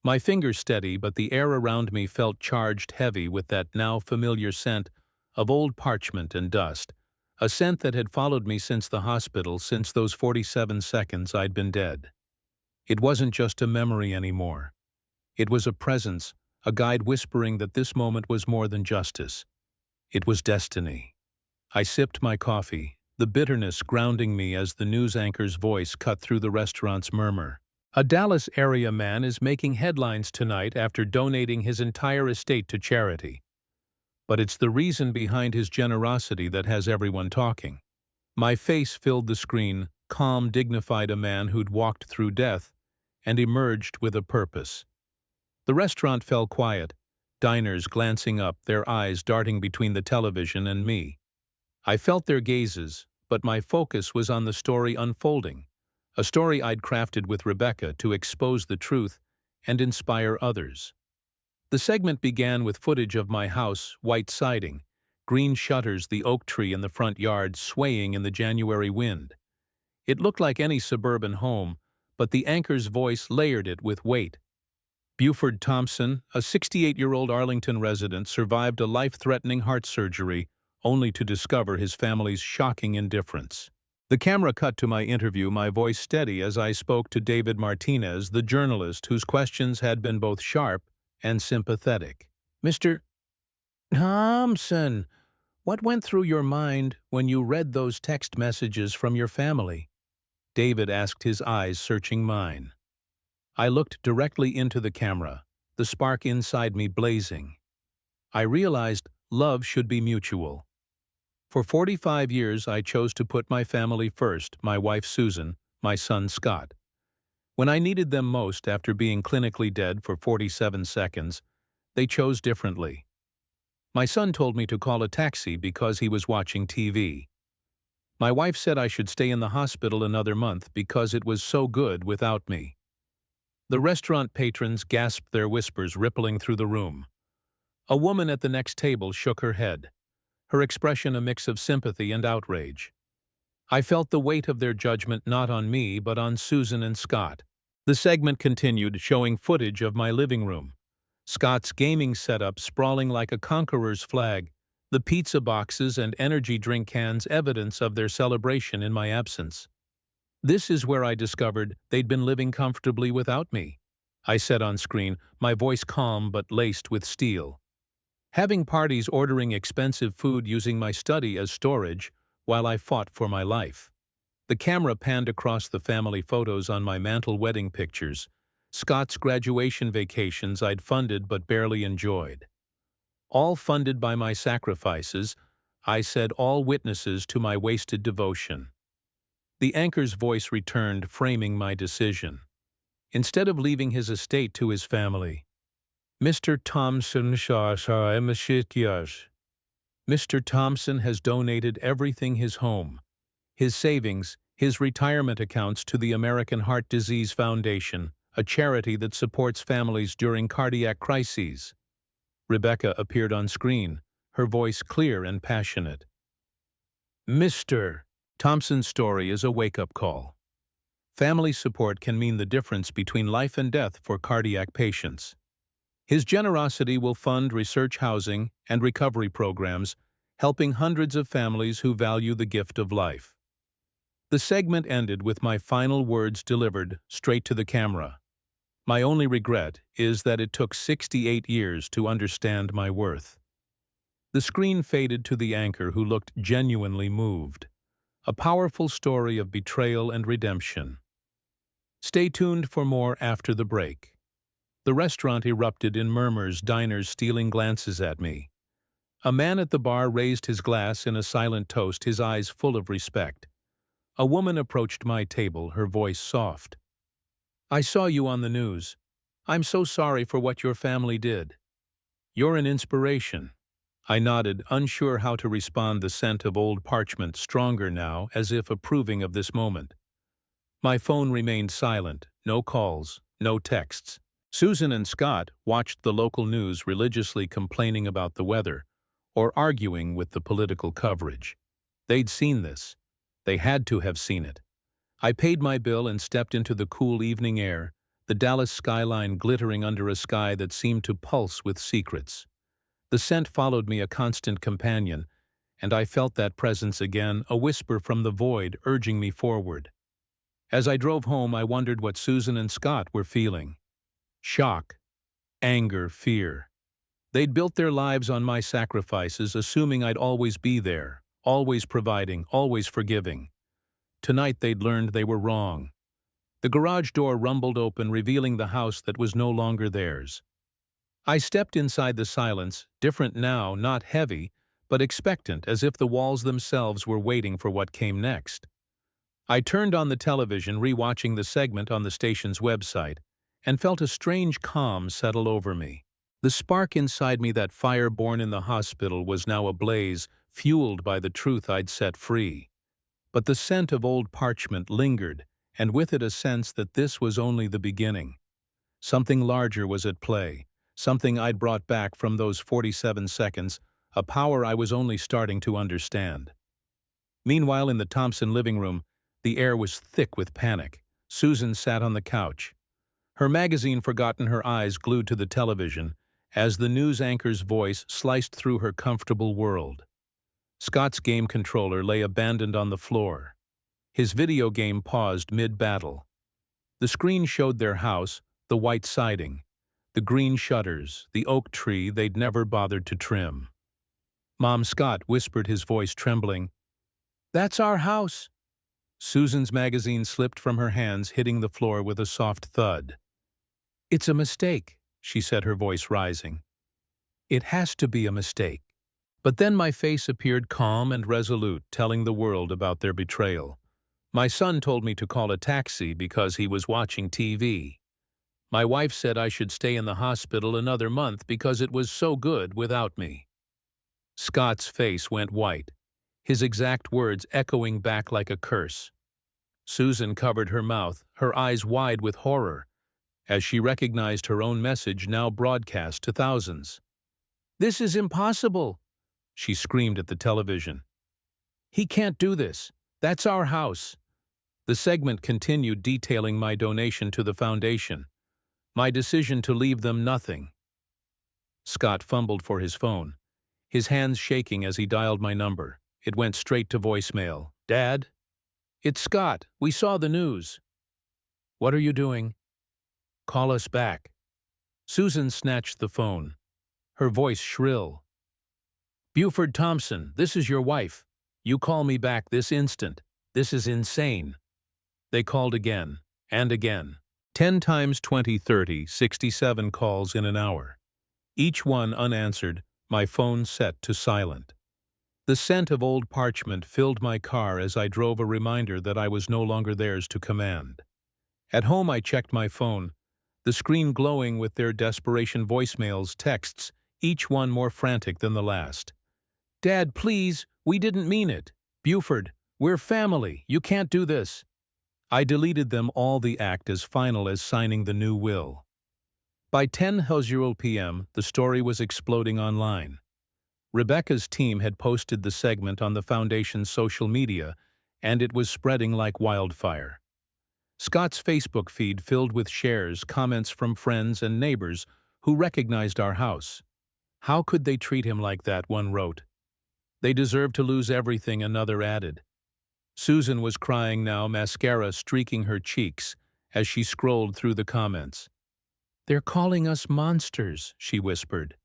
My fingers steady, but the air around me felt charged, heavy with that now familiar scent of old parchment and dust, a scent that had followed me since the hospital, since those 47 seconds I'd been dead. It wasn't just a memory anymore. It was a presence, a guide whispering that this moment was more than justice. It was destiny. I sipped my coffee, the bitterness grounding me as the news anchor's voice cut through the restaurant's murmur. "A Dallas area man is making headlines tonight after donating his entire estate to charity. But it's the reason behind his generosity that has everyone talking." My face filled the screen, calm, dignified, a man who'd walked through death and emerged with a purpose. The restaurant fell quiet, diners glancing up, their eyes darting between the television and me. I felt their gazes, but my focus was on the story unfolding, a story I'd crafted with Rebecca to expose the truth and inspire others. The segment began with footage of my house, white siding, green shutters, the oak tree in the front yard swaying in the January wind. It looked like any suburban home, but the anchor's voice layered it with weight. Buford Thompson, a 68-year-old Arlington resident, survived a life-threatening heart surgery only to discover his family's shocking indifference. The camera cut to my interview, my voice steady as I spoke to David Martinez, the journalist whose questions had been both sharp and sympathetic. "Mr. Thompson, what went through your mind when you read those text messages from your family?" David asked, his eyes searching mine. I looked directly into the camera, the spark inside me blazing. I realized love should be mutual. For 45 years, I chose to put my family first, my wife Susan, my son Scott. When I needed them most, after being clinically dead for 47 seconds, they chose differently. My son told me to call a taxi because he was watching TV. My wife said I should stay in the hospital another month because it was so good without me. The restaurant patrons gasped, their whispers rippling through the room. A woman at the next table shook her head, her expression a mix of sympathy and outrage. I felt the weight of their judgment not on me but on Susan and Scott. The segment continued, showing footage of my living room. Scott's gaming setup sprawling like a conqueror's flag, the pizza boxes and energy drink cans evidence of their celebration in my absence. This is where I discovered they'd been living comfortably without me, I said on screen, my voice calm but laced with steel. Having parties, ordering expensive food, using my study as storage while I fought for my life. The camera panned across the family photos on my mantle, wedding pictures, Scott's graduation vacations I'd funded but barely enjoyed. All funded by my sacrifices, I said, all witnesses to my wasted devotion. The anchor's voice returned, framing my decision. Instead of leaving his estate to his family, Mr. Thompson has donated everything, his home, his savings, his retirement accounts, to the American Heart Disease Foundation, a charity that supports families during cardiac crises. Rebecca appeared on screen, her voice clear and passionate. Mr. Thompson's story is a wake-up call. Family support can mean the difference between life and death for cardiac patients. His generosity will fund research, housing, and recovery programs, helping hundreds of families who value the gift of life. The segment ended with my final words delivered straight to the camera. My only regret is that it took 68 years to understand my worth. The screen faded to the anchor, who looked genuinely moved. A powerful story of betrayal and redemption. Stay tuned for more after the break. The restaurant erupted in murmurs, diners stealing glances at me. A man at the bar raised his glass in a silent toast, his eyes full of respect. A woman approached my table, her voice soft. I saw you on the news. I'm so sorry for what your family did. You're an inspiration. I nodded, unsure how to respond, the scent of old parchment stronger now, as if approving of this moment. My phone remained silent, no calls, no texts. Susan and Scott watched the local news, religiously complaining about the weather or arguing with the political coverage. They'd seen this. They had to have seen it. I paid my bill and stepped into the cool evening air, the Dallas skyline glittering under a sky that seemed to pulse with secrets. The scent followed me, a constant companion, and I felt that presence again, a whisper from the void urging me forward. As I drove home, I wondered what Susan and Scott were feeling. Shock, anger, fear. They'd built their lives on my sacrifices, assuming I'd always be there, always providing, always forgiving. Tonight they'd learned they were wrong. The garage door rumbled open, revealing the house that was no longer theirs. I stepped inside the silence, different now, not heavy, but expectant, as if the walls themselves were waiting for what came next. I turned on the television, rewatching the segment on the station's website, and felt a strange calm settle over me. The spark inside me, that fire born in the hospital, was now ablaze, fueled by the truth I'd set free. But the scent of old parchment lingered, and with it a sense that this was only the beginning. Something larger was at play, something I'd brought back from those 47 seconds, a power I was only starting to understand. Meanwhile, in the Thompson living room, the air was thick with panic. Susan sat on the couch, her magazine forgotten, her eyes glued to the television, as the news anchor's voice sliced through her comfortable world. Scott's game controller lay abandoned on the floor. His video game paused mid-battle. The screen showed their house, the white siding, the green shutters, the oak tree they'd never bothered to trim. Mom, Scott whispered, his voice trembling. "That's our house." Susan's magazine slipped from her hands, hitting the floor with a soft thud. "It's a mistake," she said, her voice rising. "It has to be a mistake." But then my face appeared calm and resolute, telling the world about their betrayal. My son told me to call a taxi because he was watching TV. My wife said I should stay in the hospital another month because it was so good without me. Scott's face went white, his exact words echoing back like a curse. Susan covered her mouth, her eyes wide with horror, as she recognized her own message now broadcast to thousands. "This is impossible," she screamed at the television. "He can't do this. That's our house." The segment continued detailing my donation to the foundation, my decision to leave them nothing. Scott fumbled for his phone, his hands shaking as he dialed my number. It went straight to voicemail. "Dad? It's Scott. We saw the news." "What are you doing?" "Call us back." Susan snatched the phone, her voice shrill. "Buford Thompson, this is your wife. You call me back this instant. This is insane." They called again, and again. 10 times 20, 30, 67 calls in an hour. Each one unanswered, my phone set to silent. The scent of old parchment filled my car as I drove, a reminder that I was no longer theirs to command. At home I checked my phone, the screen glowing with their desperation voicemails, texts, each one more frantic than the last. "Dad, please, we didn't mean it. Buford, we're family. You can't do this." I deleted them all, the act as final as signing the new will. By 10:00 p.m., the story was exploding online. Rebecca's team had posted the segment on the Foundation's social media, and it was spreading like wildfire. Scott's Facebook feed filled with shares, comments from friends and neighbors who recognized our house. "How could they treat him like that?" one wrote. "They deserve to lose everything," another added. Susan was crying now, mascara streaking her cheeks, as she scrolled through the comments. "They're calling us monsters," she whispered.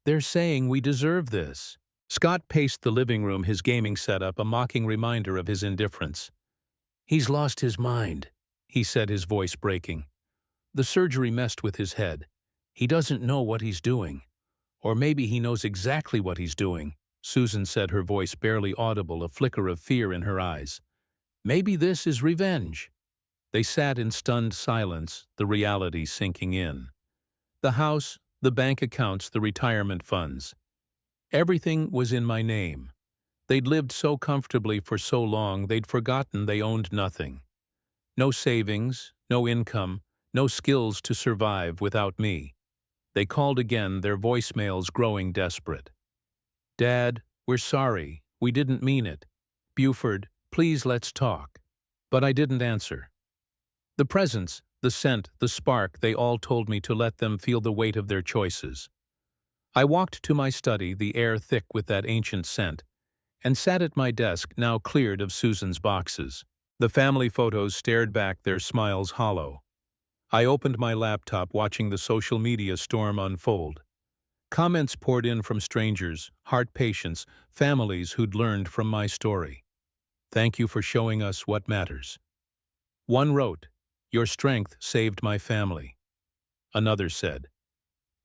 "They're saying we deserve this." Scott paced the living room, his gaming setup a mocking reminder of his indifference. "He's lost his mind," he said, his voice breaking. "The surgery messed with his head. He doesn't know what he's doing. Or maybe he knows exactly what he's doing," Susan said, her voice barely audible, a flicker of fear in her eyes. "Maybe this is revenge." They sat in stunned silence, the reality sinking in. The house, the bank accounts, the retirement funds. Everything was in my name. They'd lived so comfortably for so long, they'd forgotten they owned nothing. No savings, no income, no skills to survive without me. They called again, their voicemails growing desperate. "Dad, we're sorry. We didn't mean it. Buford, please let's talk." But I didn't answer. The presence, the scent, the spark, they all told me to let them feel the weight of their choices. I walked to my study, the air thick with that ancient scent, and sat at my desk, now cleared of Susan's boxes. The family photos stared back, their smiles hollow. I opened my laptop, watching the social media storm unfold. Comments poured in from strangers, heart patients, families who'd learned from my story. "Thank you for showing us what matters." One wrote, "Your strength saved my family." Another said,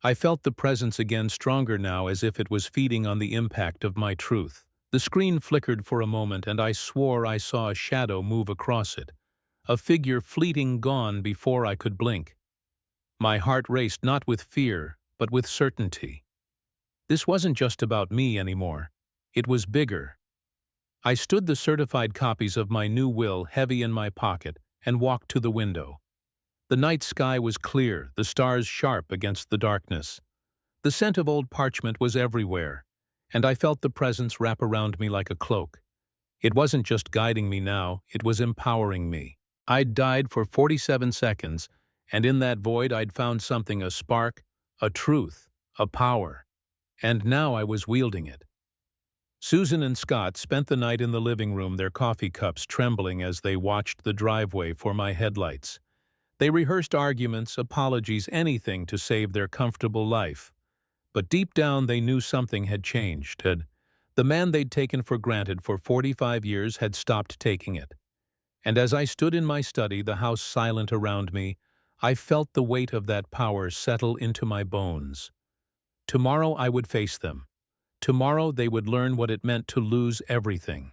"I felt the presence again, stronger now, as if it was feeding on the impact of my truth." The screen flickered for a moment, and I swore I saw a shadow move across it, a figure fleeting, gone before I could blink. My heart raced, not with fear, but with certainty. This wasn't just about me anymore. It was bigger. I stood, the certified copies of my new will heavy in my pocket, and walked to the window. The night sky was clear, the stars sharp against the darkness. The scent of old parchment was everywhere, and I felt the presence wrap around me like a cloak. It wasn't just guiding me now, it was empowering me. I'd died for 47 seconds, and in that void I'd found something, a spark, a truth, a power. And now I was wielding it. Susan and Scott spent the night in the living room, their coffee cups trembling as they watched the driveway for my headlights. They rehearsed arguments, apologies, anything to save their comfortable life. But deep down they knew something had changed. The man they'd taken for granted for 45 years had stopped taking it. And as I stood in my study, the house silent around me, I felt the weight of that power settle into my bones. Tomorrow I would face them. Tomorrow they would learn what it meant to lose everything.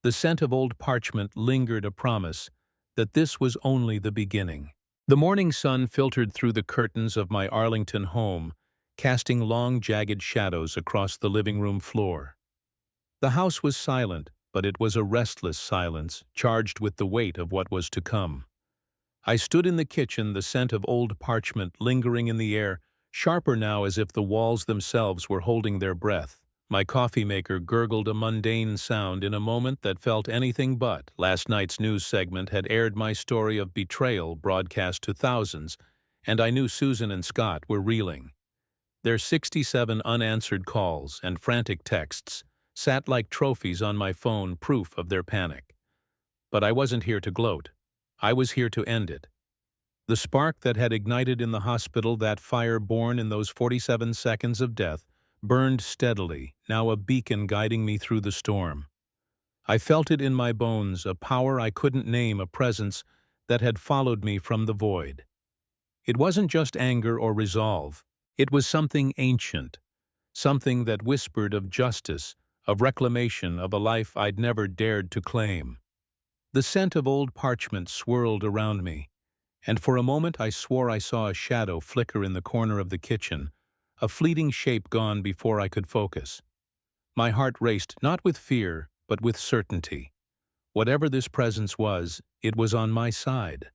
The scent of old parchment lingered, a promise that this was only the beginning. The morning sun filtered through the curtains of my Arlington home, casting long, jagged shadows across the living room floor. The house was silent, but it was a restless silence, charged with the weight of what was to come. I stood in the kitchen, the scent of old parchment lingering in the air, sharper now as if the walls themselves were holding their breath. My coffee maker gurgled a mundane sound in a moment that felt anything but. Last night's news segment had aired my story of betrayal broadcast to thousands, and I knew Susan and Scott were reeling. Their 67 unanswered calls and frantic texts sat like trophies on my phone, proof of their panic. But I wasn't here to gloat. I was here to end it. The spark that had ignited in the hospital, that fire born in those 47 seconds of death, burned steadily, now a beacon guiding me through the storm. I felt it in my bones, a power I couldn't name, a presence that had followed me from the void. It wasn't just anger or resolve. It was something ancient, something that whispered of justice, of reclamation, of a life I'd never dared to claim. The scent of old parchment swirled around me, and for a moment I swore I saw a shadow flicker in the corner of the kitchen, a fleeting shape gone before I could focus. My heart raced, not with fear, but with certainty. Whatever this presence was, it was on my side.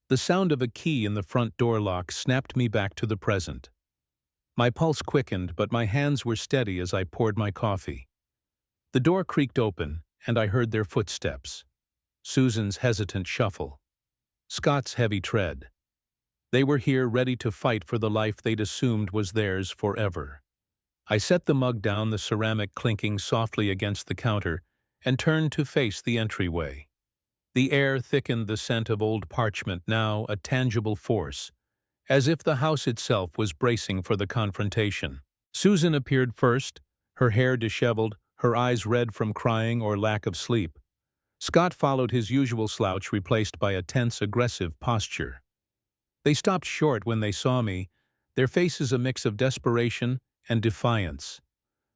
The sound of a key in the front door lock snapped me back to the present. My pulse quickened, but my hands were steady as I poured my coffee. The door creaked open, and I heard their footsteps. Susan's hesitant shuffle. Scott's heavy tread. They were here, ready to fight for the life they'd assumed was theirs forever. I set the mug down, the ceramic clinking softly against the counter, and turned to face the entryway. The air thickened, the scent of old parchment, now a tangible force, as if the house itself was bracing for the confrontation. Susan appeared first, her hair disheveled, her eyes red from crying or lack of sleep. Scott followed, his usual slouch replaced by a tense, aggressive posture. They stopped short when they saw me, their faces a mix of desperation and defiance.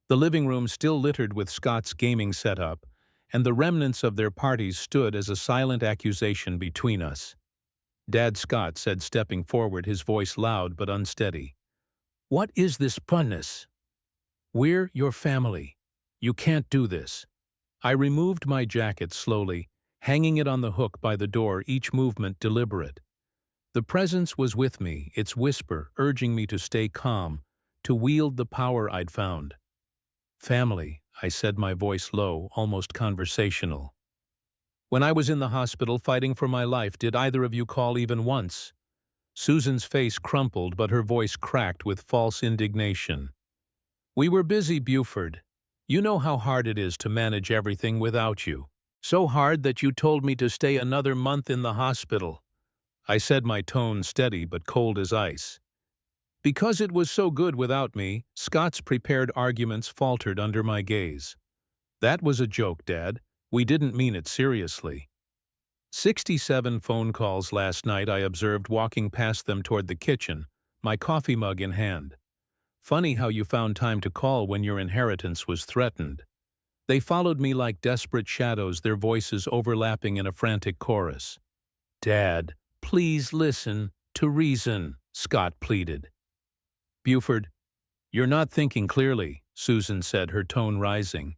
The living room still littered with Scott's gaming setup, and the remnants of their parties stood as a silent accusation between us. Dad, Scott said, stepping forward, his voice loud but unsteady. "What is this funness? We're your family. You can't do this." I removed my jacket slowly, hanging it on the hook by the door, each movement deliberate. The presence was with me, its whisper urging me to stay calm, to wield the power I'd found. "Family," I said, my voice low, almost conversational. "When I was in the hospital fighting for my life, did either of you call even once?" Susan's face crumpled, but her voice cracked with false indignation. "We were busy, Buford. You know how hard it is to manage everything without you. So hard that you told me to stay another month in the hospital." I said, my tone steady but cold as ice. Because it was so good without me, Scott's prepared arguments faltered under my gaze. "That was a joke, Dad. We didn't mean it seriously." 67 phone calls last night, I observed, walking past them toward the kitchen, my coffee mug in hand. "Funny how you found time to call when your inheritance was threatened." They followed me like desperate shadows, their voices overlapping in a frantic chorus. "Dad, please listen to reason," Scott pleaded. "Buford, you're not thinking clearly," Susan said, her tone rising.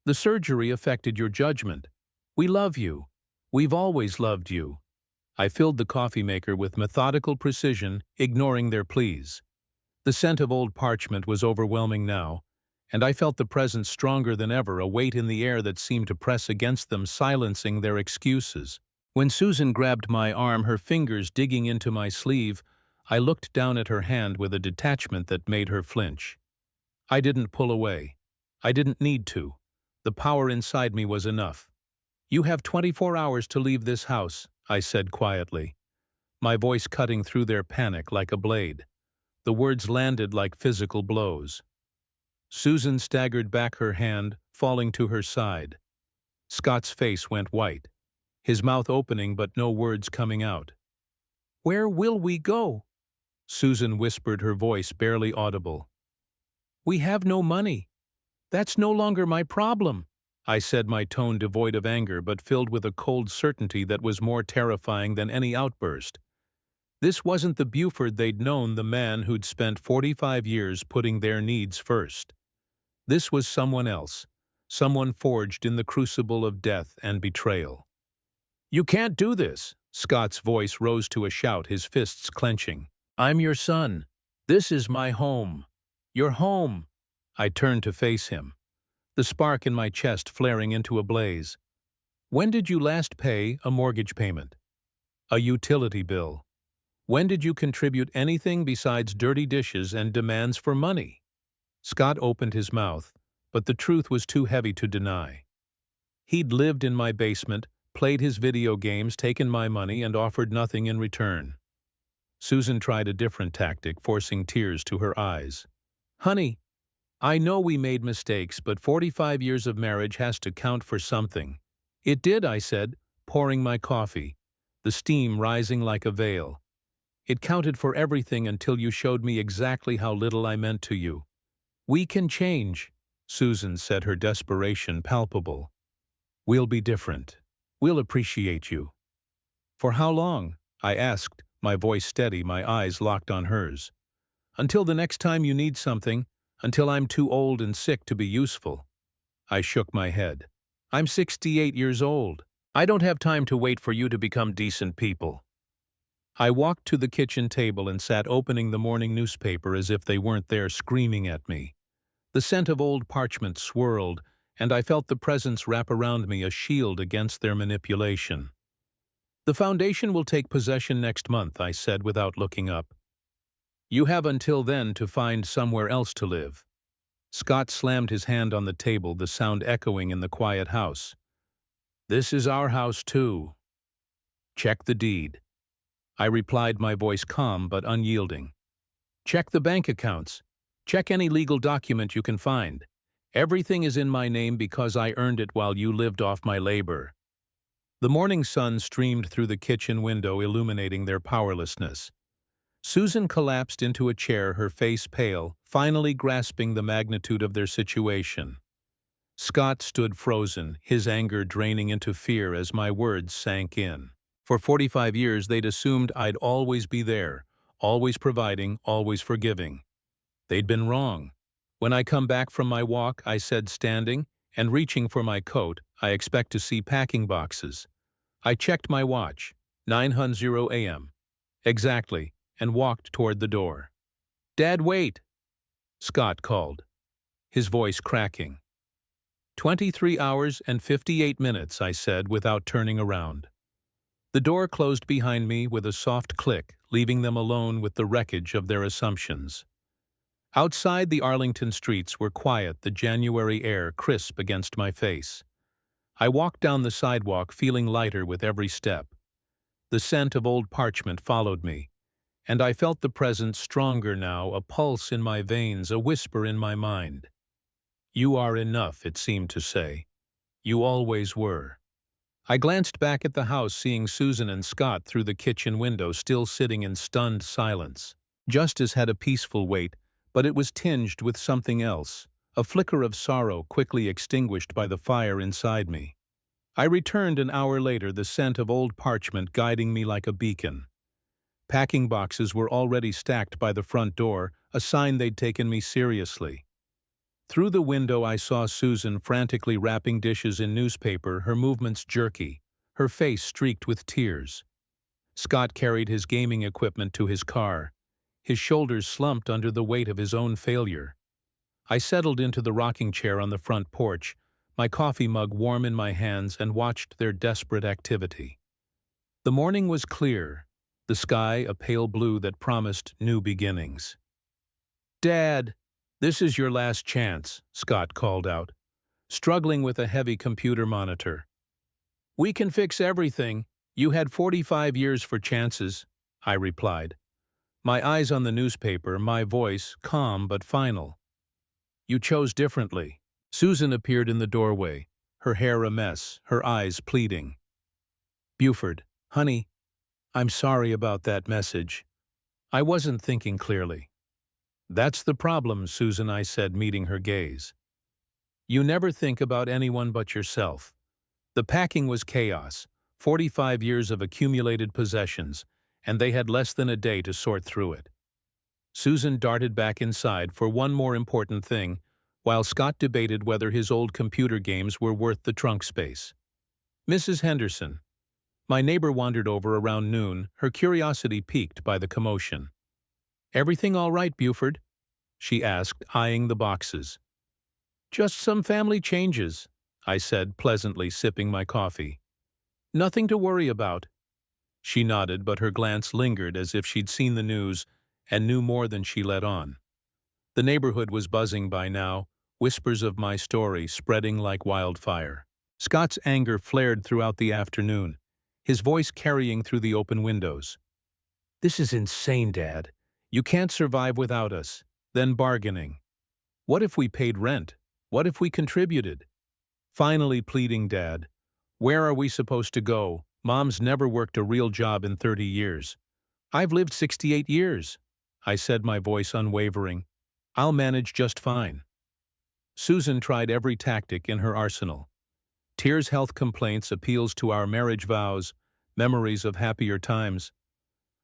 "The surgery affected your judgment. We love you. We've always loved you." I filled the coffee maker with methodical precision, ignoring their pleas. The scent of old parchment was overwhelming now, and I felt the presence stronger than ever, a weight in the air that seemed to press against them, silencing their excuses. When Susan grabbed my arm, her fingers digging into my sleeve, I looked down at her hand with a detachment that made her flinch. I didn't pull away. I didn't need to. The power inside me was enough. "You have 24 hours to leave this house," I said quietly, my voice cutting through their panic like a blade. The words landed like physical blows. Susan staggered back, her hand falling to her side. Scott's face went white, his mouth opening but no words coming out. "Where will we go?" Susan whispered, her voice barely audible. "We have no money. That's no longer my problem," I said, my tone devoid of anger but filled with a cold certainty that was more terrifying than any outburst. This wasn't the Buford they'd known, the man who'd spent 45 years putting their needs first. This was someone else, someone forged in the crucible of death and betrayal. "You can't do this," Scott's voice rose to a shout, his fists clenching. "I'm your son. This is my home. Your home." I turned to face him, the spark in my chest flaring into a blaze. "When did you last pay a mortgage payment? A utility bill? When did you contribute anything besides dirty dishes and demands for money?" Scott opened his mouth, but the truth was too heavy to deny. He'd lived in my basement, played his video games, taken my money, and offered nothing in return. Susan tried a different tactic, forcing tears to her eyes. "Honey, I know we made mistakes, but 45 years of marriage has to count for something." "It did," I said, pouring my coffee, the steam rising like a veil. "It counted for everything until you showed me exactly how little I meant to you." "We can change," Susan said, her desperation palpable. "We'll be different. We'll appreciate you." "For how long?" I asked, my voice steady, my eyes locked on hers. "Until the next time you need something, until I'm too old and sick to be useful." I shook my head. "I'm 68 years old. I don't have time to wait for you to become decent people." I walked to the kitchen table and sat opening the morning newspaper as if they weren't there screaming at me. The scent of old parchment swirled, and I felt the presence wrap around me, a shield against their manipulation. "The foundation will take possession next month," I said without looking up. "You have until then to find somewhere else to live." Scott slammed his hand on the table, the sound echoing in the quiet house. "This is our house too. Check the deed." I replied, my voice calm but unyielding. "Check the bank accounts. Check any legal document you can find. Everything is in my name because I earned it while you lived off my labor." The morning sun streamed through the kitchen window, illuminating their powerlessness. Susan collapsed into a chair, her face pale, finally grasping the magnitude of their situation. Scott stood frozen, his anger draining into fear as my words sank in. For 45 years they'd assumed I'd always be there, always providing, always forgiving. They'd been wrong. "When I come back from my walk," I said, standing and reaching for my coat, "I expect to see packing boxes." I checked my watch. 9:00 a.m. Exactly, and walked toward the door. "Dad, wait!" Scott called, his voice cracking. 23 hours and 58 minutes, I said without turning around. The door closed behind me with a soft click, leaving them alone with the wreckage of their assumptions. Outside, the Arlington streets were quiet, the January air crisp against my face. I walked down the sidewalk, feeling lighter with every step. The scent of old parchment followed me, and I felt the presence stronger now, a pulse in my veins, a whisper in my mind. "You are enough," it seemed to say. "You always were." I glanced back at the house, seeing Susan and Scott through the kitchen window, still sitting in stunned silence. Justice had a peaceful weight, but it was tinged with something else, a flicker of sorrow quickly extinguished by the fire inside me. I returned an hour later, the scent of old parchment guiding me like a beacon. Packing boxes were already stacked by the front door, a sign they'd taken me seriously. Through the window I saw Susan frantically wrapping dishes in newspaper, her movements jerky, her face streaked with tears. Scott carried his gaming equipment to his car, his shoulders slumped under the weight of his own failure. I settled into the rocking chair on the front porch, my coffee mug warm in my hands, and watched their desperate activity. The morning was clear, the sky a pale blue that promised new beginnings. "Dad, this is your last chance," Scott called out, struggling with a heavy computer monitor. "We can fix everything. You had 45 years for chances," I replied, my eyes on the newspaper, my voice calm but final. "You chose differently." Susan appeared in the doorway, her hair a mess, her eyes pleading. "Buford, honey, I'm sorry about that message. I wasn't thinking clearly." "That's the problem, Susan," I said, meeting her gaze. "You never think about anyone but yourself." The packing was chaos, 45 years of accumulated possessions, and they had less than a day to sort through it. Susan darted back inside for one more important thing, while Scott debated whether his old computer games were worth the trunk space. "Mrs. Henderson, My neighbor wandered over around noon, her curiosity piqued by the commotion. "Everything all right, Buford?" she asked, eyeing the boxes. "Just some family changes," I said, pleasantly sipping my coffee. "Nothing to worry about." She nodded, but her glance lingered as if she'd seen the news and knew more than she let on. The neighborhood was buzzing by now, whispers of my story spreading like wildfire. Scott's anger flared throughout the afternoon, his voice carrying through the open windows. "This is insane, Dad. You can't survive without us." Then bargaining. "What if we paid rent? What if we contributed?" Finally pleading, "Dad, where are we supposed to go? Mom's never worked a real job in 30 years. I've lived 68 years. I said, my voice unwavering. "I'll manage just fine." Susan tried every tactic in her arsenal. Tears, health complaints, appeals to our marriage vows, memories of happier times.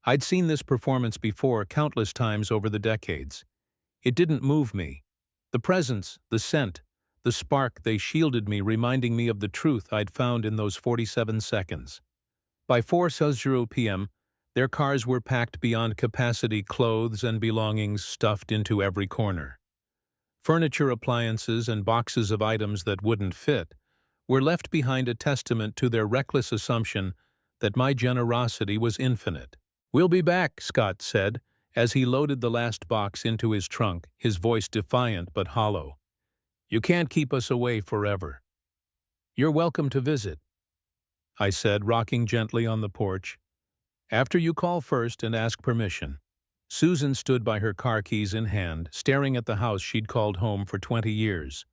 I'd seen this performance before countless times over the decades. It didn't move me. The presence, the scent, the spark, they shielded me, reminding me of the truth I'd found in those 47 seconds. By 4:00 p.m., their cars were packed beyond capacity, clothes and belongings stuffed into every corner. Furniture, appliances, and boxes of items that wouldn't fit were left behind, a testament to their reckless assumption that my generosity was infinite. "We'll be back," Scott said, as he loaded the last box into his trunk, his voice defiant but hollow. "You can't keep us away forever." "You're welcome to visit," I said, rocking gently on the porch. "After you call first and ask permission." Susan stood by her car keys in hand, staring at the house she'd called home for 20 years.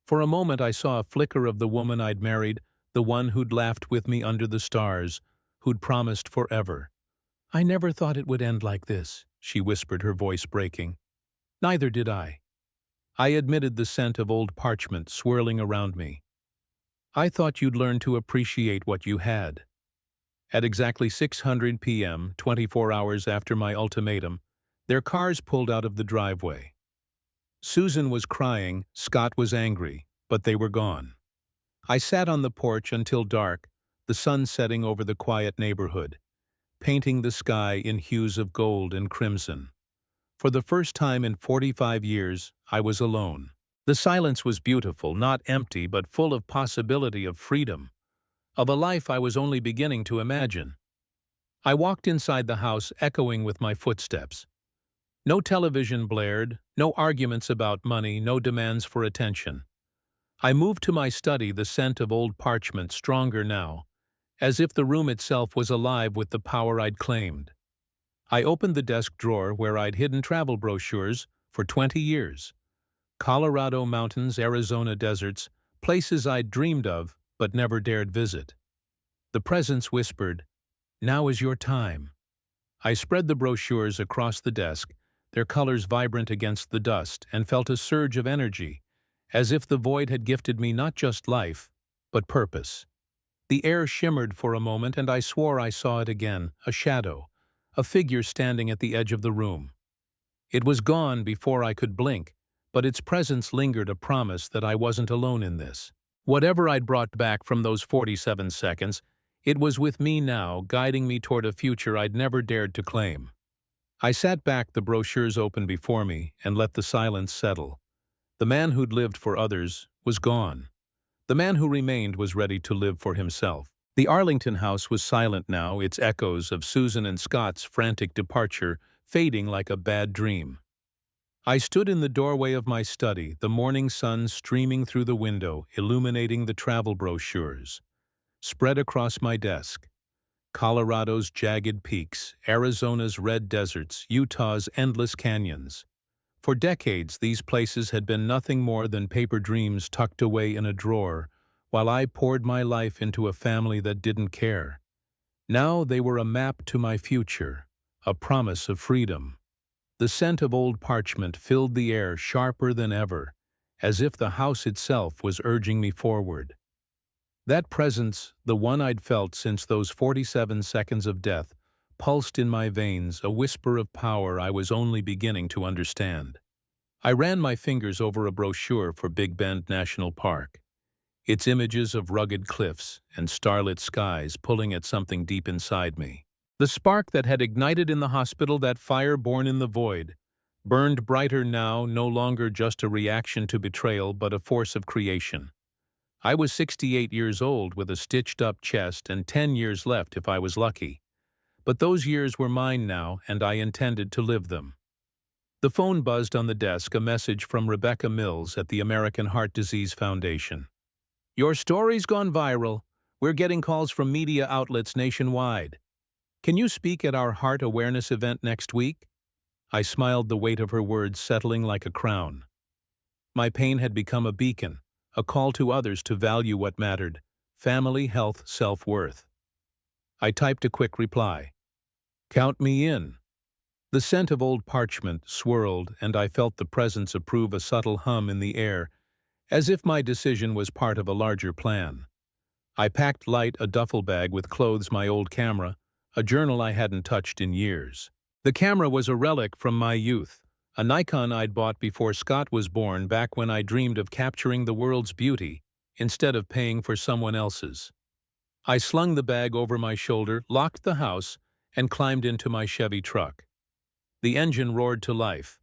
For a moment I saw a flicker of the woman I'd married, the one who'd laughed with me under the stars, who'd promised forever. "I never thought it would end like this," she whispered, her voice breaking. "Neither did I." I admitted, the scent of old parchment swirling around me. "I thought you'd learn to appreciate what you had." At exactly 6:00 p.m., 24 hours after my ultimatum, their cars pulled out of the driveway. Susan was crying, Scott was angry, but they were gone. I sat on the porch until dark, the sun setting over the quiet neighborhood, painting the sky in hues of gold and crimson. For the first time in 45 years, I was alone. The silence was beautiful, not empty, but full of possibility, of freedom, of a life I was only beginning to imagine. I walked inside the house, echoing with my footsteps. No television blared, no arguments about money, no demands for attention. I moved to my study, the scent of old parchment stronger now, as if the room itself was alive with the power I'd claimed. I opened the desk drawer where I'd hidden travel brochures for 20 years. Colorado mountains, Arizona deserts, places I'd dreamed of but never dared visit. The presence whispered, "Now is your time." I spread the brochures across the desk, their colors vibrant against the dust, and felt a surge of energy, as if the void had gifted me not just life, but purpose. The air shimmered for a moment, and I swore I saw it again, a shadow, a figure standing at the edge of the room. It was gone before I could blink, but its presence lingered, a promise that I wasn't alone in this. Whatever I'd brought back from those 47 seconds, it was with me now, guiding me toward a future I'd never dared to claim. I sat back, the brochures open before me, and let the silence settle. The man who'd lived for others was gone. The man who remained was ready to live for himself. The Arlington house was silent now, its echoes of Susan and Scott's frantic departure fading like a bad dream. I stood in the doorway of my study, the morning sun streaming through the window, illuminating the travel brochures. Spread across my desk, Colorado's jagged peaks, Arizona's red deserts, Utah's endless canyons. For decades, these places had been nothing more than paper dreams tucked away in a drawer, while I poured my life into a family that didn't care. Now they were a map to my future, a promise of freedom. The scent of old parchment filled the air, sharper than ever, as if the house itself was urging me forward. That presence, the one I'd felt since those 47 seconds of death, pulsed in my veins, a whisper of power I was only beginning to understand. I ran my fingers over a brochure for Big Bend National Park. its images of rugged cliffs and starlit skies pulling at something deep inside me. The spark that had ignited in the hospital, that fire born in the void, burned brighter now, no longer just a reaction to betrayal but a force of creation. I was 68 years old with a stitched-up chest and 10 years left if I was lucky. But those years were mine now, and I intended to live them. The phone buzzed on the desk, a message from Rebecca Mills at the American Heart Disease Foundation. "Your story's gone viral. We're getting calls from media outlets nationwide. Can you speak at our heart awareness event next week?" I smiled, the weight of her words settling like a crown. My pain had become a beacon, a call to others to value what mattered: family, health, self-worth. I typed a quick reply. "Count me in." The scent of old parchment swirled, and I felt the presence approve, a subtle hum in the air, as if my decision was part of a larger plan. I packed light, a duffel bag with clothes, my old camera, a journal I hadn't touched in years. The camera was a relic from my youth, a Nikon I'd bought before Scott was born, back when I dreamed of capturing the world's beauty instead of paying for someone else's. I slung the bag over my shoulder, locked the house, and climbed into my Chevy truck. The engine roared to life,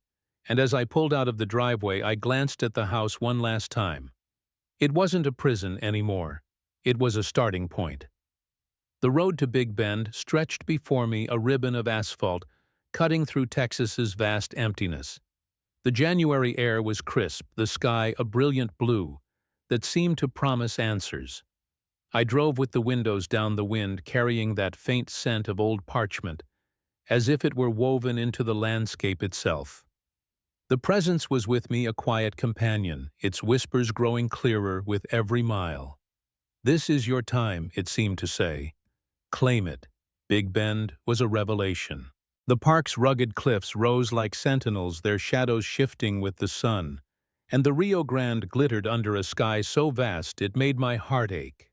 and as I pulled out of the driveway, I glanced at the house one last time. It wasn't a prison anymore. It was a starting point. The road to Big Bend stretched before me, a ribbon of asphalt, cutting through Texas's vast emptiness. The January air was crisp, the sky a brilliant blue that seemed to promise answers. I drove with the windows down, the wind carrying that faint scent of old parchment, as if it were woven into the landscape itself. The presence was with me, a quiet companion, its whispers growing clearer with every mile. "This is your time," it seemed to say. "Claim it." Big Bend was a revelation. The park's rugged cliffs rose like sentinels, their shadows shifting with the sun, and the Rio Grande glittered under a sky so vast it made my heart ache.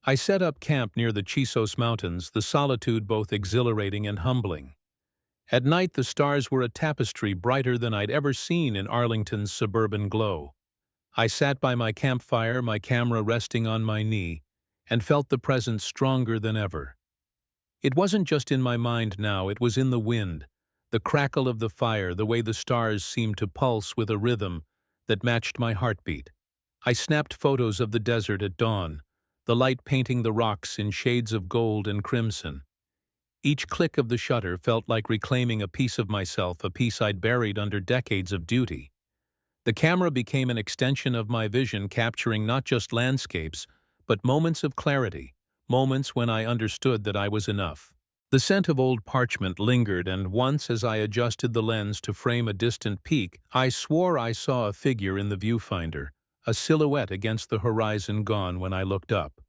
I set up camp near the Chisos Mountains, the solitude both exhilarating and humbling. At night the stars were a tapestry brighter than I'd ever seen in Arlington's suburban glow. I sat by my campfire, my camera resting on my knee, and felt the presence stronger than ever. It wasn't just in my mind now, it was in the wind, the crackle of the fire, the way the stars seemed to pulse with a rhythm that matched my heartbeat. I snapped photos of the desert at dawn, the light painting the rocks in shades of gold and crimson. Each click of the shutter felt like reclaiming a piece of myself, a piece I'd buried under decades of duty. The camera became an extension of my vision, capturing not just landscapes, but moments of clarity, moments when I understood that I was enough. The scent of old parchment lingered, and once, as I adjusted the lens to frame a distant peak, I swore I saw a figure in the viewfinder, a silhouette against the horizon, gone when I looked up.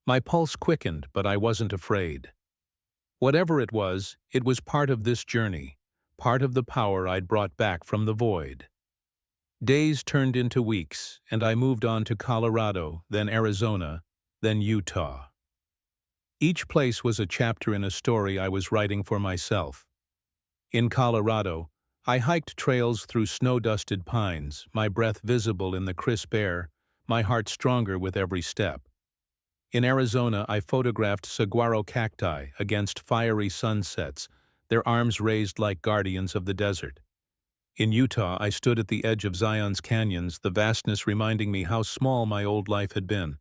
My pulse quickened, but I wasn't afraid. Whatever it was part of this journey, part of the power I'd brought back from the void. Days turned into weeks, and I moved on to Colorado, then Arizona, then Utah. Each place was a chapter in a story I was writing for myself. In Colorado, I hiked trails through snow-dusted pines, my breath visible in the crisp air, my heart stronger with every step. In Arizona, I photographed saguaro cacti against fiery sunsets, their arms raised like guardians of the desert. In Utah, I stood at the edge of Zion's canyons, the vastness reminding me how small my old life had been,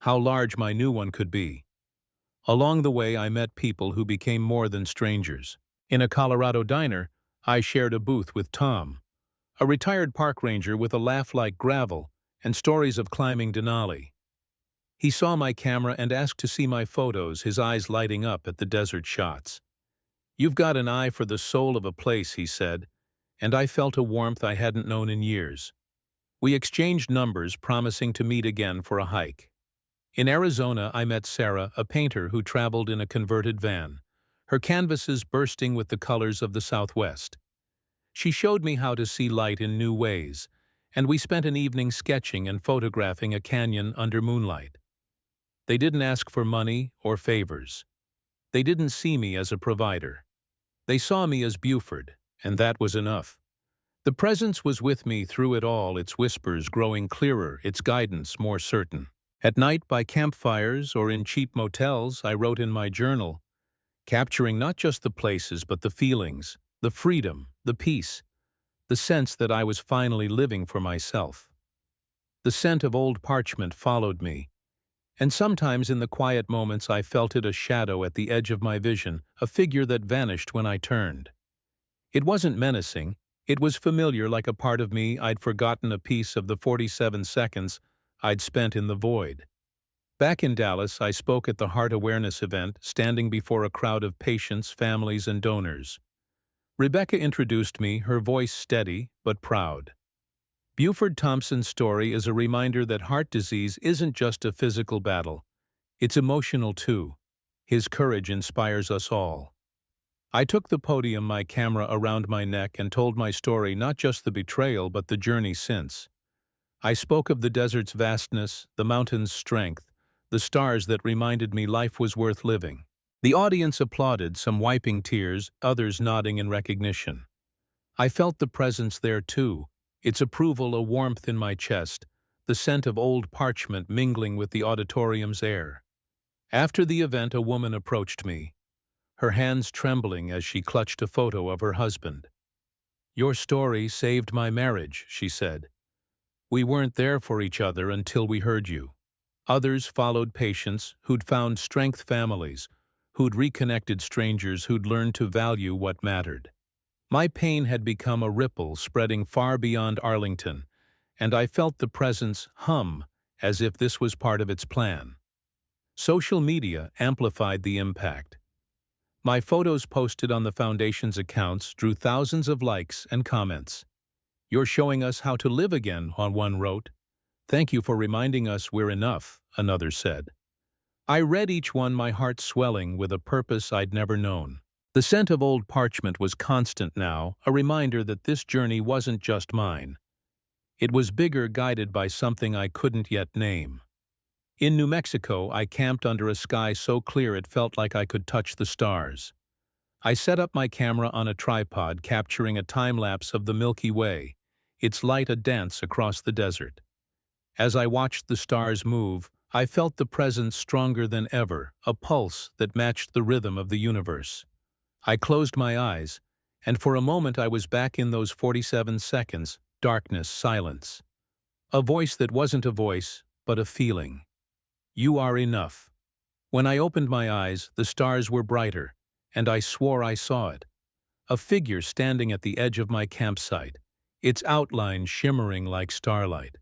how large my new one could be. Along the way, I met people who became more than strangers. In a Colorado diner, I shared a booth with Tom, a retired park ranger with a laugh like gravel and stories of climbing Denali. He saw my camera and asked to see my photos, his eyes lighting up at the desert shots. "You've got an eye for the soul of a place," he said, and I felt a warmth I hadn't known in years. We exchanged numbers, promising to meet again for a hike. In Arizona, I met Sarah, a painter who traveled in a converted van, her canvases bursting with the colors of the Southwest. She showed me how to see light in new ways, and we spent an evening sketching and photographing a canyon under moonlight. They didn't ask for money or favors. They didn't see me as a provider. They saw me as Buford, and that was enough. The presence was with me through it all, its whispers growing clearer, its guidance more certain. At night, by campfires or in cheap motels, I wrote in my journal, capturing not just the places but the feelings, the freedom, the peace, the sense that I was finally living for myself. The scent of old parchment followed me, and sometimes in the quiet moments I felt it, a shadow at the edge of my vision, a figure that vanished when I turned. It wasn't menacing, it was familiar, like a part of me I'd forgotten, a piece of the 47 seconds I'd spent in the void. Back in Dallas, I spoke at the Heart Awareness event, standing before a crowd of patients, families, and donors. Rebecca introduced me, her voice steady but proud. Buford Thompson's story is a reminder that heart disease isn't just a physical battle. It's emotional too. His courage inspires us all. I took the podium, my camera around my neck, and told my story, not just the betrayal but the journey since. I spoke of the desert's vastness, the mountain's strength, the stars that reminded me life was worth living. The audience applauded, some wiping tears, others nodding in recognition. I felt the presence there too, its approval, a warmth in my chest, the scent of old parchment mingling with the auditorium's air. After the event, a woman approached me, her hands trembling as she clutched a photo of her husband. "Your story saved my marriage," she said. "We weren't there for each other until we heard you." Others followed, patients who'd found strength, families who'd reconnected, strangers who'd learned to value what mattered. My pain had become a ripple spreading far beyond Arlington, and I felt the presence hum as if this was part of its plan. Social media amplified the impact. My photos posted on the Foundation's accounts drew thousands of likes and comments. "You're showing us how to live again," one wrote. "Thank you for reminding us we're enough," another said. I read each one, my heart swelling with a purpose I'd never known. The scent of old parchment was constant now, a reminder that this journey wasn't just mine. It was bigger, guided by something I couldn't yet name. In New Mexico, I camped under a sky so clear it felt like I could touch the stars. I set up my camera on a tripod, capturing a time-lapse of the Milky Way, its light a dance across the desert. As I watched the stars move, I felt the presence stronger than ever, a pulse that matched the rhythm of the universe. I closed my eyes, and for a moment I was back in those 47 seconds, darkness, silence. A voice that wasn't a voice, but a feeling. "You are enough." When I opened my eyes, the stars were brighter, and I swore I saw it. A figure standing at the edge of my campsite, its outline shimmering like starlight.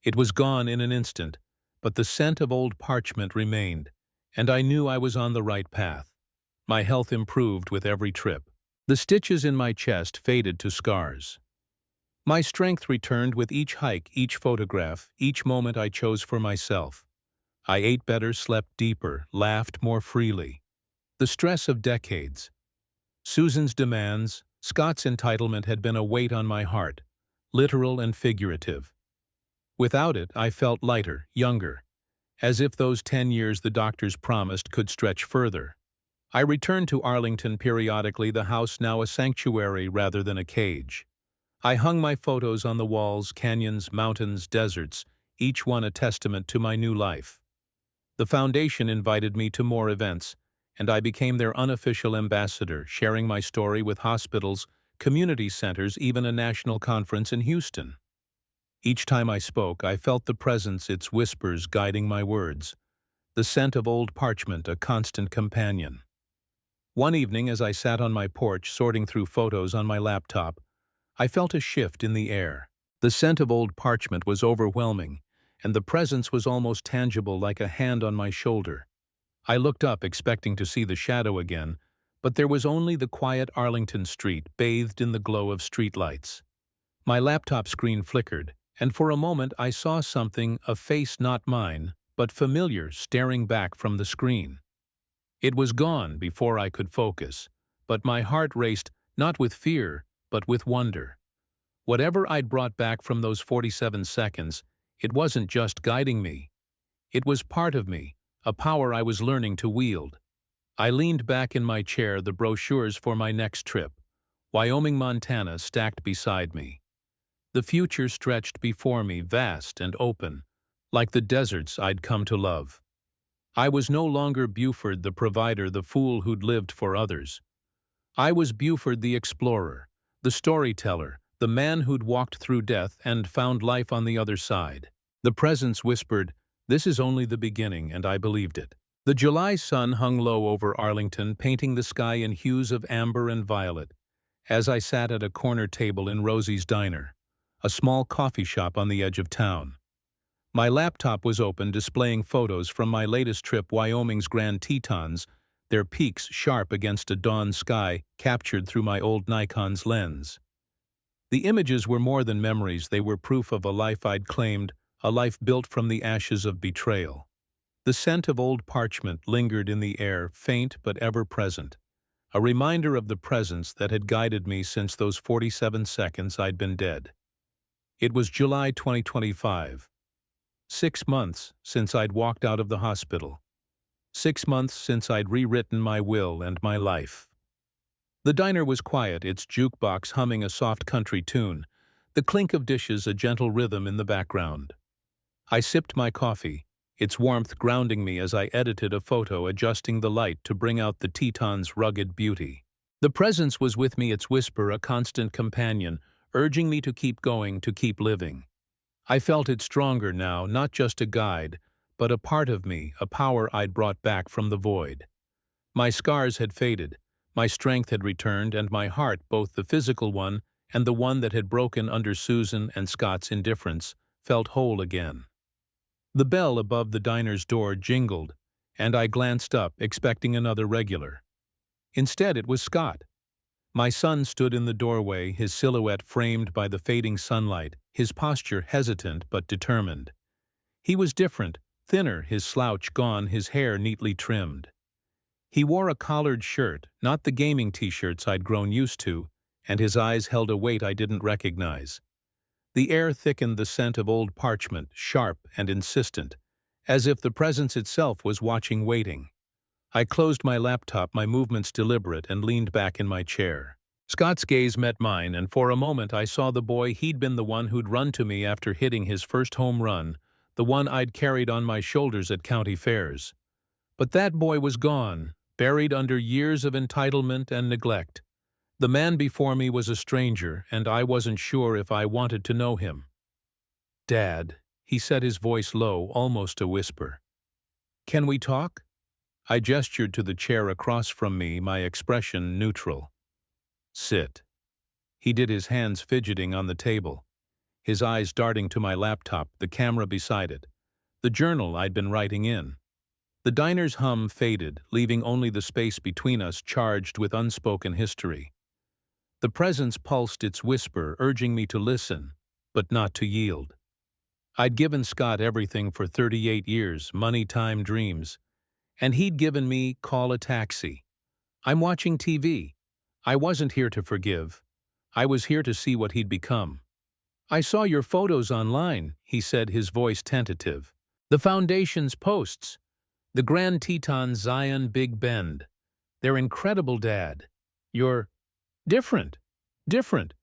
It was gone in an instant, but the scent of old parchment remained, and I knew I was on the right path. My health improved with every trip. The stitches in my chest faded to scars. My strength returned with each hike, each photograph, each moment I chose for myself. I ate better, slept deeper, laughed more freely. The stress of decades. Susan's demands, Scott's entitlement had been a weight on my heart, literal and figurative. Without it, I felt lighter, younger, as if those 10 years the doctors promised could stretch further. I returned to Arlington periodically, the house now a sanctuary rather than a cage. I hung my photos on the walls, canyons, mountains, deserts, each one a testament to my new life. The Foundation invited me to more events, and I became their unofficial ambassador, sharing my story with hospitals, community centers, even a national conference in Houston. Each time I spoke, I felt the presence, its whispers guiding my words. The scent of old parchment, a constant companion. One evening, as I sat on my porch sorting through photos on my laptop, I felt a shift in the air. The scent of old parchment was overwhelming, and the presence was almost tangible, like a hand on my shoulder. I looked up, expecting to see the shadow again, but there was only the quiet Arlington street, bathed in the glow of streetlights. My laptop screen flickered, and for a moment I saw something, a face not mine, but familiar, staring back from the screen. It was gone before I could focus, but my heart raced, not with fear, but with wonder. Whatever I'd brought back from those 47 seconds, it wasn't just guiding me. It was part of me, a power I was learning to wield. I leaned back in my chair, the brochures for my next trip, Wyoming, Montana, stacked beside me. The future stretched before me, vast and open, like the deserts I'd come to love. I was no longer Buford the provider, the fool who'd lived for others. I was Buford the explorer, the storyteller, the man who'd walked through death and found life on the other side. The presence whispered, "This is only the beginning," and I believed it. The July sun hung low over Arlington, painting the sky in hues of amber and violet, as I sat at a corner table in Rosie's Diner, a small coffee shop on the edge of town. My laptop was open, displaying photos from my latest trip, Wyoming's Grand Tetons, their peaks sharp against a dawn sky captured through my old Nikon's lens. The images were more than memories, they were proof of a life I'd claimed, a life built from the ashes of betrayal. The scent of old parchment lingered in the air, faint but ever present, a reminder of the presence that had guided me since those 47 seconds I'd been dead. It was July 2025. 6 months since I'd walked out of the hospital. 6 months since I'd rewritten my will and my life. The diner was quiet, its jukebox humming a soft country tune, the clink of dishes a gentle rhythm in the background. I sipped my coffee, its warmth grounding me as I edited a photo, adjusting the light to bring out the Teton's rugged beauty. The presence was with me, its whisper a constant companion, urging me to keep going, to keep living. I felt it stronger now, not just a guide, but a part of me, a power I'd brought back from the void. My scars had faded, my strength had returned, and my heart, both the physical one and the one that had broken under Susan and Scott's indifference, felt whole again. The bell above the diner's door jingled, and I glanced up, expecting another regular. Instead, it was Scott. My son stood in the doorway, his silhouette framed by the fading sunlight, his posture hesitant but determined. He was different, thinner, his slouch gone, his hair neatly trimmed. He wore a collared shirt, not the gaming t-shirts I'd grown used to, and his eyes held a weight I didn't recognize. The air thickened, the scent of old parchment, sharp and insistent, as if the presence itself was watching, waiting. I closed my laptop, my movements deliberate, and leaned back in my chair. Scott's gaze met mine, and for a moment I saw the boy he'd been, the one who'd run to me after hitting his first home run, the one I'd carried on my shoulders at county fairs. But that boy was gone, buried under years of entitlement and neglect. The man before me was a stranger, and I wasn't sure if I wanted to know him. "Dad," he said, his voice low, almost a whisper. "Can we talk?" I gestured to the chair across from me, my expression neutral. "Sit." He did, his hands fidgeting on the table, his eyes darting to my laptop, the camera beside it, the journal I'd been writing in. The diner's hum faded, leaving only the space between us charged with unspoken history. The presence pulsed, its whisper urging me to listen, but not to yield. I'd given Scott everything for 38 years, money, time, dreams. And he'd given me "call a taxi." I'm watching TV. I wasn't here to forgive. I was here to see what he'd become. "I saw your photos online," he said, his voice tentative. "The Foundation's posts. The Grand Teton, Zion, Big Bend. They're incredible, Dad. You're different. Different."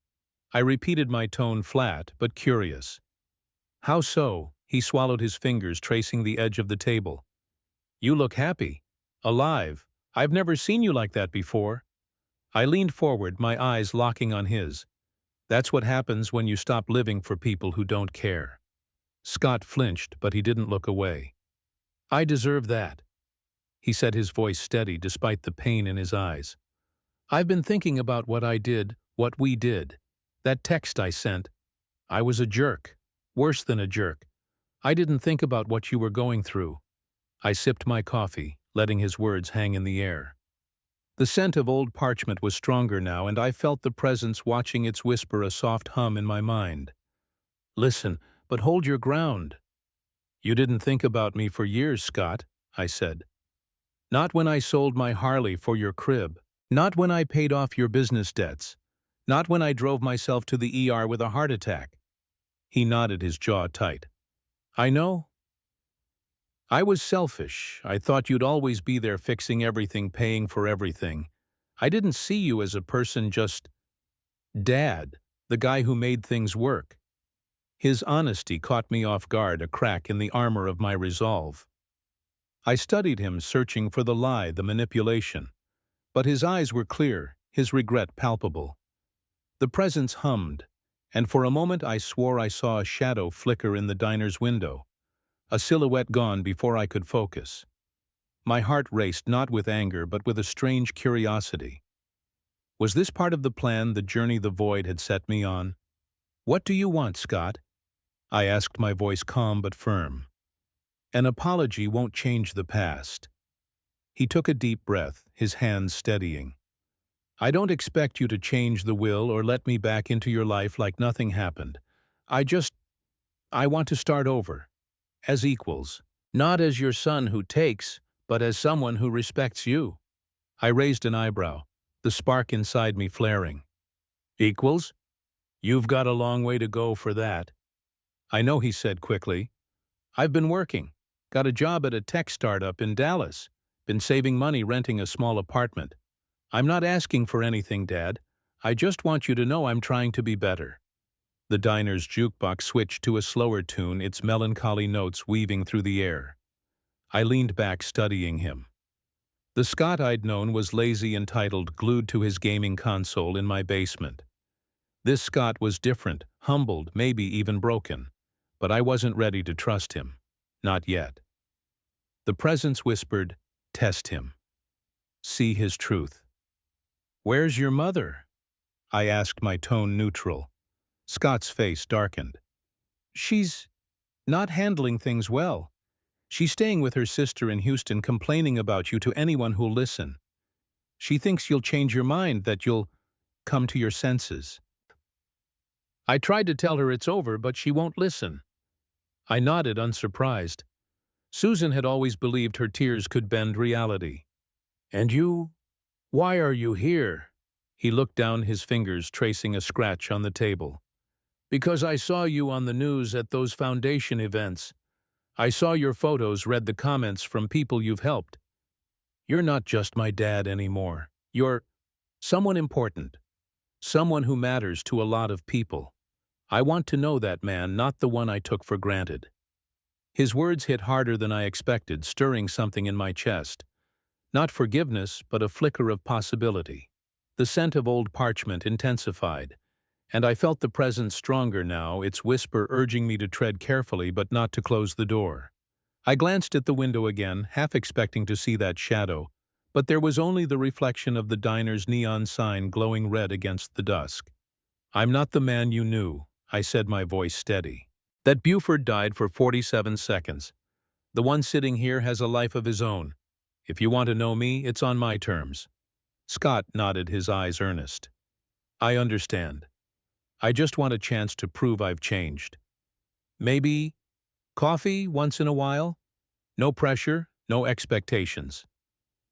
I repeated, my tone flat but curious. "How so?" He swallowed, his fingers tracing the edge of the table. "You look happy. Alive. I've never seen you like that before." I leaned forward, my eyes locking on his. "That's what happens when you stop living for people who don't care." Scott flinched, but he didn't look away. "I deserve that," he said, his voice steady despite the pain in his eyes. "I've been thinking about what I did, what we did. That text I sent. I was a jerk. Worse than a jerk. I didn't think about what you were going through." I sipped my coffee, letting his words hang in the air. The scent of old parchment was stronger now, and I felt the presence watching, its whisper a soft hum in my mind. "Listen, but hold your ground." "You didn't think about me for years, Scott," I said. "Not when I sold my Harley for your crib. Not when I paid off your business debts. Not when I drove myself to the ER with a heart attack." He nodded, his jaw tight. "I know. I was selfish. I thought you'd always be there, fixing everything, paying for everything. I didn't see you as a person, just Dad, the guy who made things work." His honesty caught me off guard, a crack in the armor of my resolve. I studied him, searching for the lie, the manipulation. But his eyes were clear, his regret palpable. The presence hummed, and for a moment I swore I saw a shadow flicker in the diner's window, a silhouette gone before I could focus. My heart raced, not with anger but with a strange curiosity. Was this part of the plan, the journey the void had set me on? "What do you want, Scott?" I asked, my voice calm but firm. "An apology won't change the past." He took a deep breath, his hands steadying. "I don't expect you to change the will or let me back into your life like nothing happened. I want to start over. As equals. Not as your son who takes, but as someone who respects you." I raised an eyebrow, the spark inside me flaring. "Equals? You've got a long way to go for that." "I know," he said quickly. "I've been working. Got a job at a tech startup in Dallas. Been saving money renting a small apartment. I'm not asking for anything, Dad. I just want you to know I'm trying to be better." The diner's jukebox switched to a slower tune, its melancholy notes weaving through the air. I leaned back, studying him. The Scott I'd known was lazy, entitled, glued to his gaming console in my basement. This Scott was different, humbled, maybe even broken. But I wasn't ready to trust him. Not yet. The presence whispered, "Test him. See his truth." "Where's your mother?" I asked, my tone neutral. Scott's face darkened. "She's not handling things well. She's staying with her sister in Houston, complaining about you to anyone who'll listen. She thinks you'll change your mind, that you'll come to your senses." I tried to tell her it's over, but she won't listen. I nodded, unsurprised. Susan had always believed her tears could bend reality. "And you? Why are you here?" He looked down, his fingers tracing a scratch on the table. "Because I saw you on the news at those foundation events. I saw your photos, read the comments from people you've helped. You're not just my dad anymore. You're someone important. Someone who matters to a lot of people. I want to know that man, not the one I took for granted." His words hit harder than I expected, stirring something in my chest. Not forgiveness, but a flicker of possibility. The scent of old parchment intensified, and I felt the presence stronger now, its whisper urging me to tread carefully but not to close the door. I glanced at the window again, half expecting to see that shadow, but there was only the reflection of the diner's neon sign glowing red against the dusk. "I'm not the man you knew," I said, my voice steady. "That Buford died for 47 seconds. The one sitting here has a life of his own. If you want to know me, it's on my terms." Scott nodded, his eyes earnest. "I understand. I just want a chance to prove I've changed. Maybe coffee once in a while? No pressure, no expectations."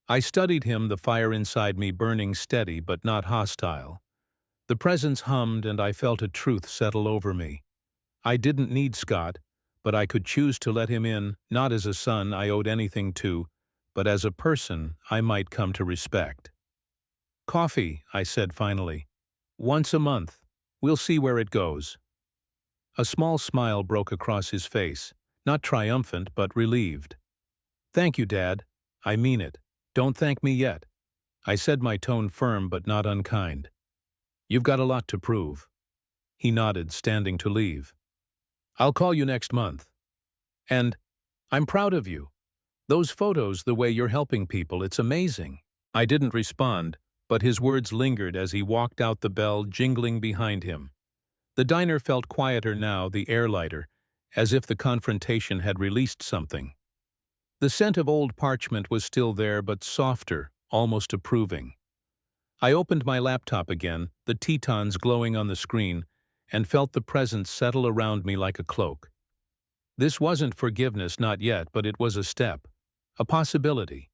I studied him, the fire inside me burning steady but not hostile. The presence hummed, and I felt a truth settle over me. I didn't need Scott, but I could choose to let him in, not as a son I owed anything to, but as a person I might come to respect. "Coffee," I said finally. "Once a month. We'll see where it goes." A small smile broke across his face, not triumphant but relieved. "Thank you, Dad. I mean it. Don't thank me yet." I said, my tone firm but not unkind. "You've got a lot to prove." He nodded, standing to leave. "I'll call you next month. And I'm proud of you. Those photos, the way you're helping people, it's amazing." I didn't respond, but his words lingered as he walked out, the bell jingling behind him. The diner felt quieter now, the air lighter, as if the confrontation had released something. The scent of old parchment was still there, but softer, almost approving. I opened my laptop again, the Tetons glowing on the screen, and felt the presence settle around me like a cloak. This wasn't forgiveness, not yet, but it was a step, a possibility.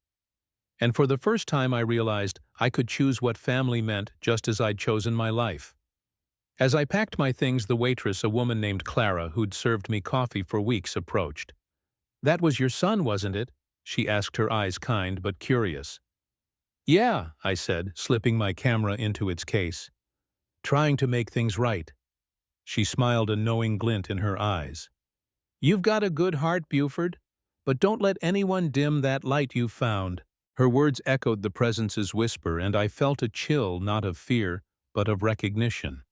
And for the first time I realized I could choose what family meant, just as I'd chosen my life. As I packed my things, the waitress, a woman named Clara, who'd served me coffee for weeks, approached. "That was your son, wasn't it?" she asked, her eyes kind but curious. "Yeah," I said, slipping my camera into its case. "Trying to make things right." She smiled, a knowing glint in her eyes. "You've got a good heart, Buford, but don't let anyone dim that light you've found." Her words echoed the presence's whisper, and I felt a chill, not of fear, but of recognition.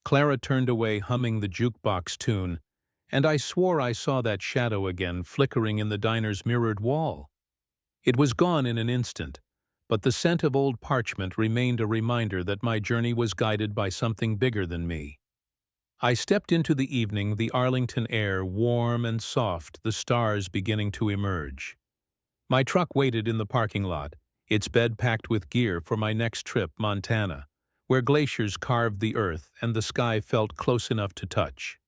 Clara turned away, humming the jukebox tune, and I swore I saw that shadow again flickering in the diner's mirrored wall. It was gone in an instant, but the scent of old parchment remained a reminder that my journey was guided by something bigger than me. I stepped into the evening, the Arlington air warm and soft, the stars beginning to emerge. My truck waited in the parking lot, its bed packed with gear for my next trip, Montana, where glaciers carved the earth and the sky felt close enough to touch.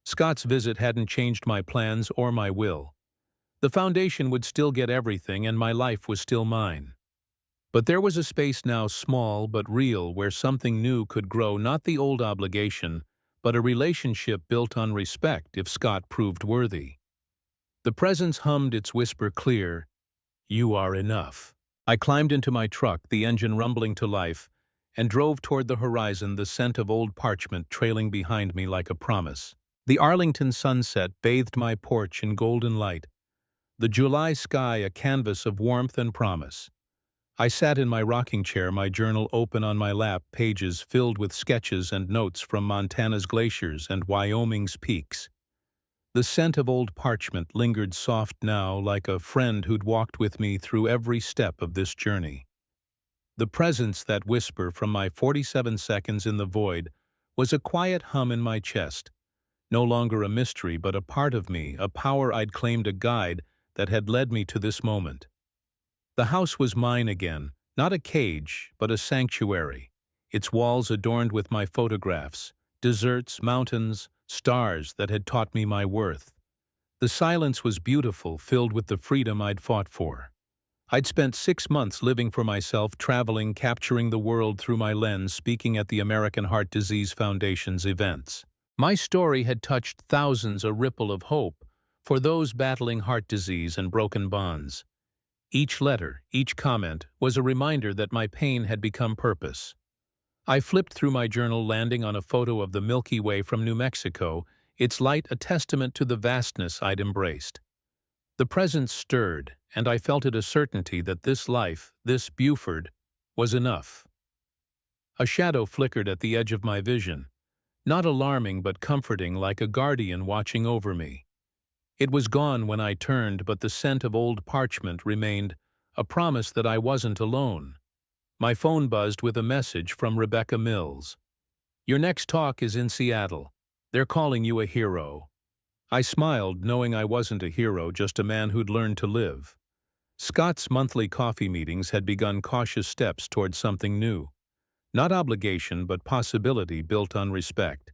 Scott's visit hadn't changed my plans or my will. The foundation would still get everything, and my life was still mine. But there was a space now, small but real, where something new could grow, not the old obligation, but a relationship built on respect if Scott proved worthy. The presence hummed its whisper clear, "You are enough." I climbed into my truck, the engine rumbling to life, and drove toward the horizon, the scent of old parchment trailing behind me like a promise. The Arlington sunset bathed my porch in golden light, the July sky a canvas of warmth and promise. I sat in my rocking chair, my journal open on my lap, pages filled with sketches and notes from Montana's glaciers and Wyoming's peaks. The scent of old parchment lingered soft now, like a friend who'd walked with me through every step of this journey. The presence, that whisper from my 47 seconds in the void, was a quiet hum in my chest, no longer a mystery but a part of me, a power I'd claimed, a guide that had led me to this moment. The house was mine again, not a cage, but a sanctuary, its walls adorned with my photographs, deserts, mountains, stars that had taught me my worth. The silence was beautiful, filled with the freedom I'd fought for. I'd spent 6 months living for myself, traveling, capturing the world through my lens, speaking at the American Heart Disease Foundation's events. My story had touched thousands, a ripple of hope for those battling heart disease and broken bonds. Each letter, each comment, was a reminder that my pain had become purpose. I flipped through my journal, landing on a photo of the Milky Way from New Mexico, its light a testament to the vastness I'd embraced. The presence stirred, and I felt it, a certainty that this life, this Buford, was enough. A shadow flickered at the edge of my vision, not alarming but comforting, like a guardian watching over me. It was gone when I turned, but the scent of old parchment remained, a promise that I wasn't alone. My phone buzzed with a message from Rebecca Mills. "Your next talk is in Seattle. They're calling you a hero." I smiled, knowing I wasn't a hero, just a man who'd learned to live. Scott's monthly coffee meetings had begun cautious steps toward something new. Not obligation, but possibility built on respect.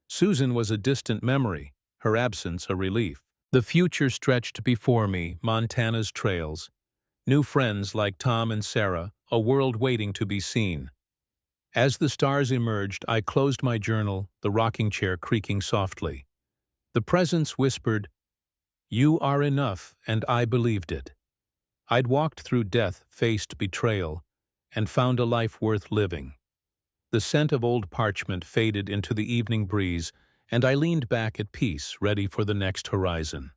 Susan was a distant memory, her absence a relief. The future stretched before me, Montana's trails, new friends like Tom and Sarah, a world waiting to be seen. As the stars emerged, I closed my journal, the rocking chair creaking softly. The presence whispered, "You are enough," and I believed it. I'd walked through death, faced betrayal, and found a life worth living. The scent of old parchment faded into the evening breeze, and I leaned back at peace, ready for the next horizon.